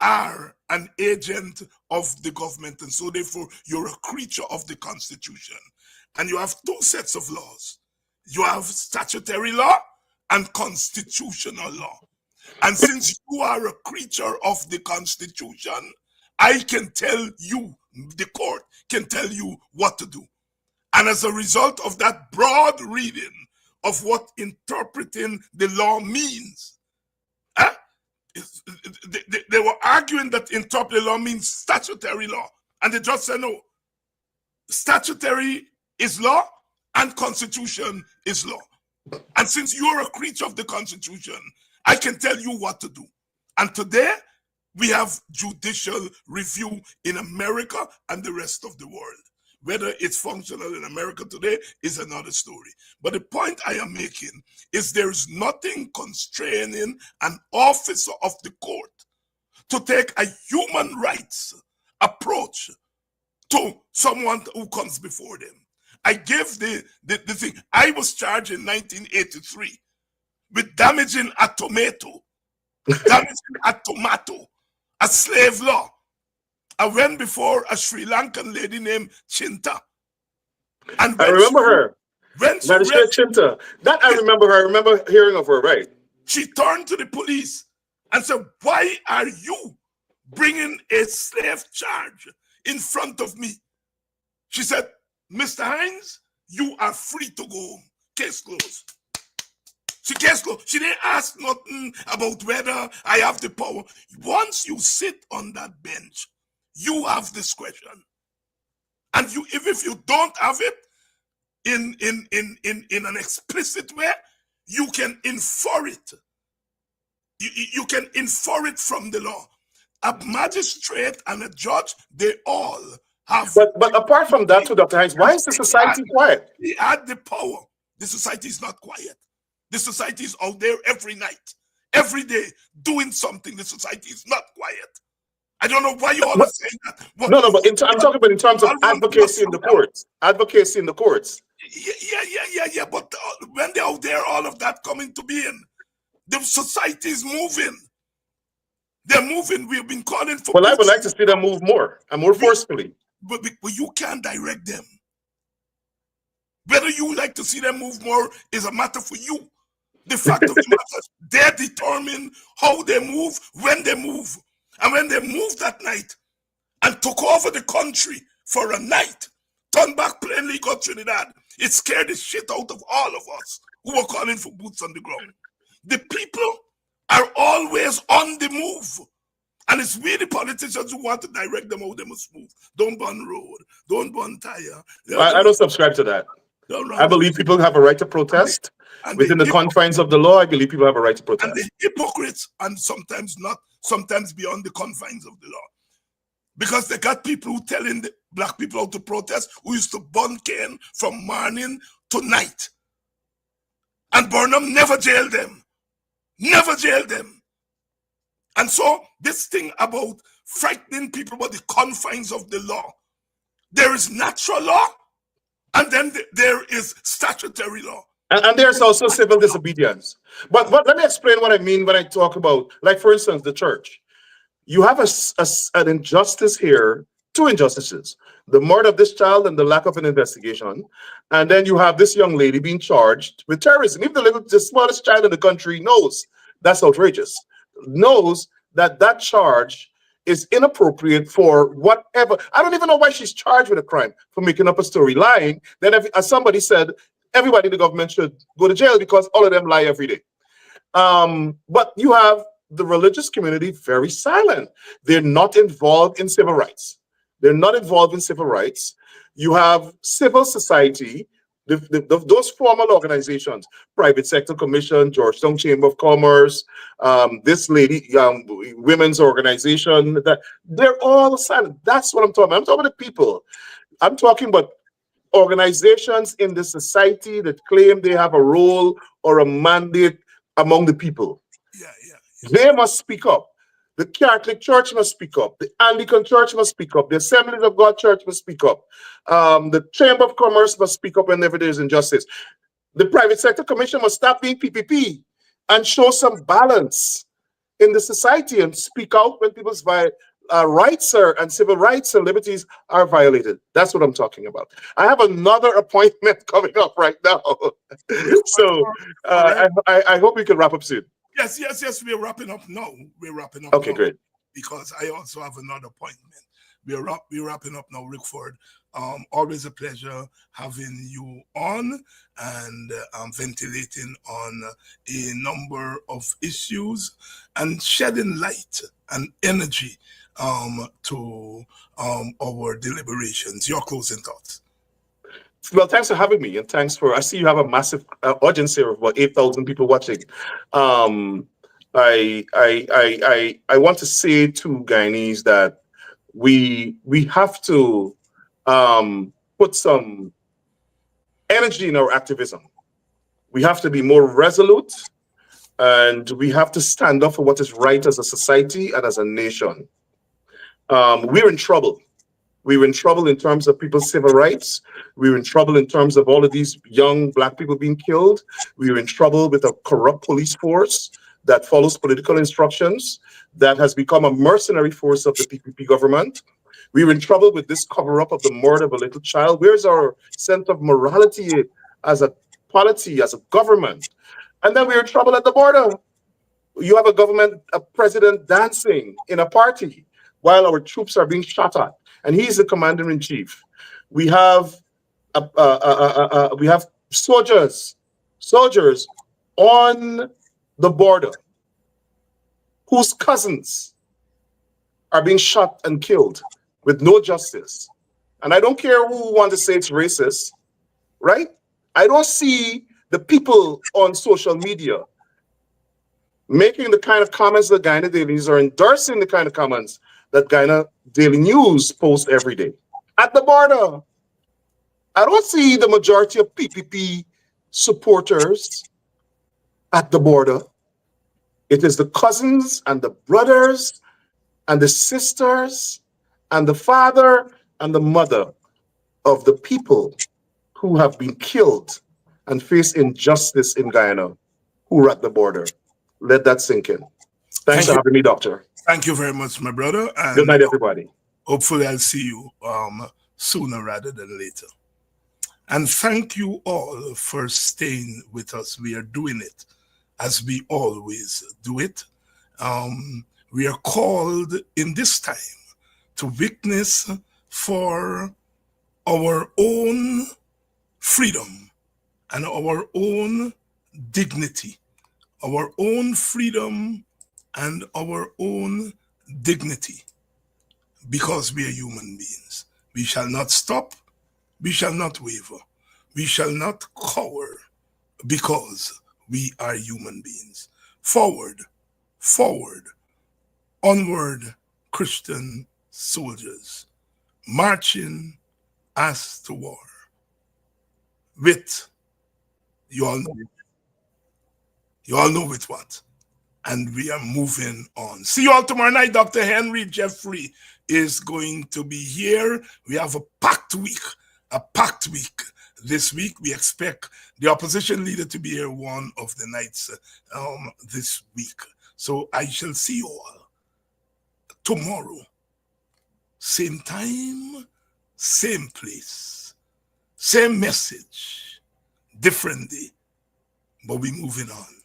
are an agent of the government, and so therefore you're a creature of the Constitution. And you have two sets of laws. You have statutory law and constitutional law. And since you are a creature of the Constitution, I can tell you, the court can tell you what to do. And as a result of that broad reading of what interpreting the law means, they were arguing that interpreting law means statutory law. And the judge said, no, statutory is law and constitution is law. And since you're a creature of the Constitution, I can tell you what to do. And today, we have judicial review in America and the rest of the world. Whether it's functional in America today is another story. But the point I am making is there is nothing constraining an officer of the court to take a human rights approach to someone who comes before them. I gave the thing. I was charged in 1983 with damaging a tomato, a slave law. I went before a Sri Lankan lady named Chinta. And I remember her. Chinta. That I remember her. I remember hearing of her, right? She turned to the police and said, why are you bringing a slave charge in front of me? She said, Mr. Hines, you are free to go home. Case closed. Case closed. She didn't ask nothing about whether I have the power. Once you sit on that bench, you have discretion. And you, if you don't have it in an explicit way, you can infer it. You can infer it from the law. A magistrate and a judge, they all have. But apart from that, too, Dr. Hines, why is the society quiet? They had the power. The society is not quiet. The society is out there every night, every day, doing something. The society is not quiet. I don't know why you all are saying that. But I'm talking about in terms of advocacy in the courts. Advocacy in the courts. Yeah. But when they're out there, all of that coming to being, the society is moving. They're moving. We've been calling for. Well, I would like to see them move more and more forcefully. But you can't direct them. Whether you like to see them move more is a matter for you. The fact of the matter, they determine how they move, when they move. And when they moved that night and took over the country for a night, turned back plainly got Trinidad, it scared the shit out of all of us who were calling for boots on the ground. The people are always on the move. And it's we, the politicians, who want to direct them how they must move. Don't burn road. Don't burn tire. I don't subscribe to that. I believe people have a right to protest. And within the confines of the law, I believe people have a right to protest. And the hypocrites, and sometimes not, sometimes beyond the confines of the law. Because they got people who telling the black people how to protest, who used to burn cane from morning to night. And Burnham never jailed them. Never jailed them. And so this thing about frightening people about the confines of the law, there is natural law, and then there is statutory law. And there's also civil disobedience. But let me explain what I mean when I talk about, like, for instance, the church. You have an injustice here, two injustices. The murder of this child and the lack of an investigation. And then you have this young lady being charged with terrorism. Even the smallest child in the country knows that's outrageous. Knows that charge is inappropriate for whatever. I don't even know why she's charged with a crime for making up a story, lying. Then, as somebody said, everybody in the government should go to jail because all of them lie every day. But you have the religious community very silent. They're not involved in civil rights. They're not involved in civil rights. You have civil society, those formal organizations, Private Sector Commission, Georgetown Chamber of Commerce, this lady, women's organization, that they're all silent. That's what I'm talking about. I'm talking about the people. I'm talking about organizations in the society that claim they have a role or a mandate among the people. They must speak up. The Catholic Church must speak up. The Anglican Church must speak up. The Assemblies of God Church must speak up. The Chamber of Commerce must speak up whenever there is injustice. The Private Sector Commission must stop being PPP and show some balance in the society and speak out when people's rights and civil rights and liberties are violated. That's what I'm talking about. I have another appointment coming up right now. So I hope we can wrap up soon. Yes, we're wrapping up now. Okay, great. Because I also have another appointment. We're wrapping up now, Rickford. Always a pleasure having you on and ventilating on a number of issues and shedding light and energy to our deliberations. Your closing thoughts. Well, thanks for having me, and thanks for. I see you have a massive audience here of about 8,000 people watching. I want to say to Guyanese that we have to put some energy in our activism. We have to be more resolute, and we have to stand up for what is right as a society and as a nation. We're in trouble. We're in trouble in terms of people's civil rights. We're in trouble in terms of all of these young black people being killed. We're in trouble with a corrupt police force that follows political instructions, that has become a mercenary force of the PPP government. We're in trouble with this cover-up of the murder of a little child. Where's our sense of morality as a polity, as a government? And then we're in trouble at the border. You have a president dancing in a party while our troops are being shot at. And he's the commander-in-chief. We have soldiers on the border whose cousins are being shot and killed with no justice. And I don't care who wants to say it's racist, right? I don't see the people on social media making the kind of comments that Guyana Daily News, or endorsing the kind of comments that Guyana Daily News posts every day. At the border, I don't see the majority of PPP supporters at the border. It is the cousins and the brothers and the sisters and the father and the mother of the people who have been killed and face injustice in Guyana who are at the border. Let that sink in. Thanks Thank for you. having me, Doctor. Thank you very much, my brother. Good And night, everybody. hopefully I'll see you sooner rather than later. And thank you all for staying with us. We are doing it as we always do it. We are called in this time to witness for our own freedom and our own dignity, our own freedom and our own dignity, because we are human beings. We shall not stop, we shall not waver, we shall not cower, because we are human beings. Forward, forward, onward, Christian soldiers, marching as to war. With, you all know with what? And we are moving on. See you all tomorrow night. Dr. Henry Jeffrey is going to be here. We have a packed week, this week. We expect the opposition leader to be here one of the nights this week. So I shall see you all tomorrow. Same time, same place, same message, different day, but we're moving on.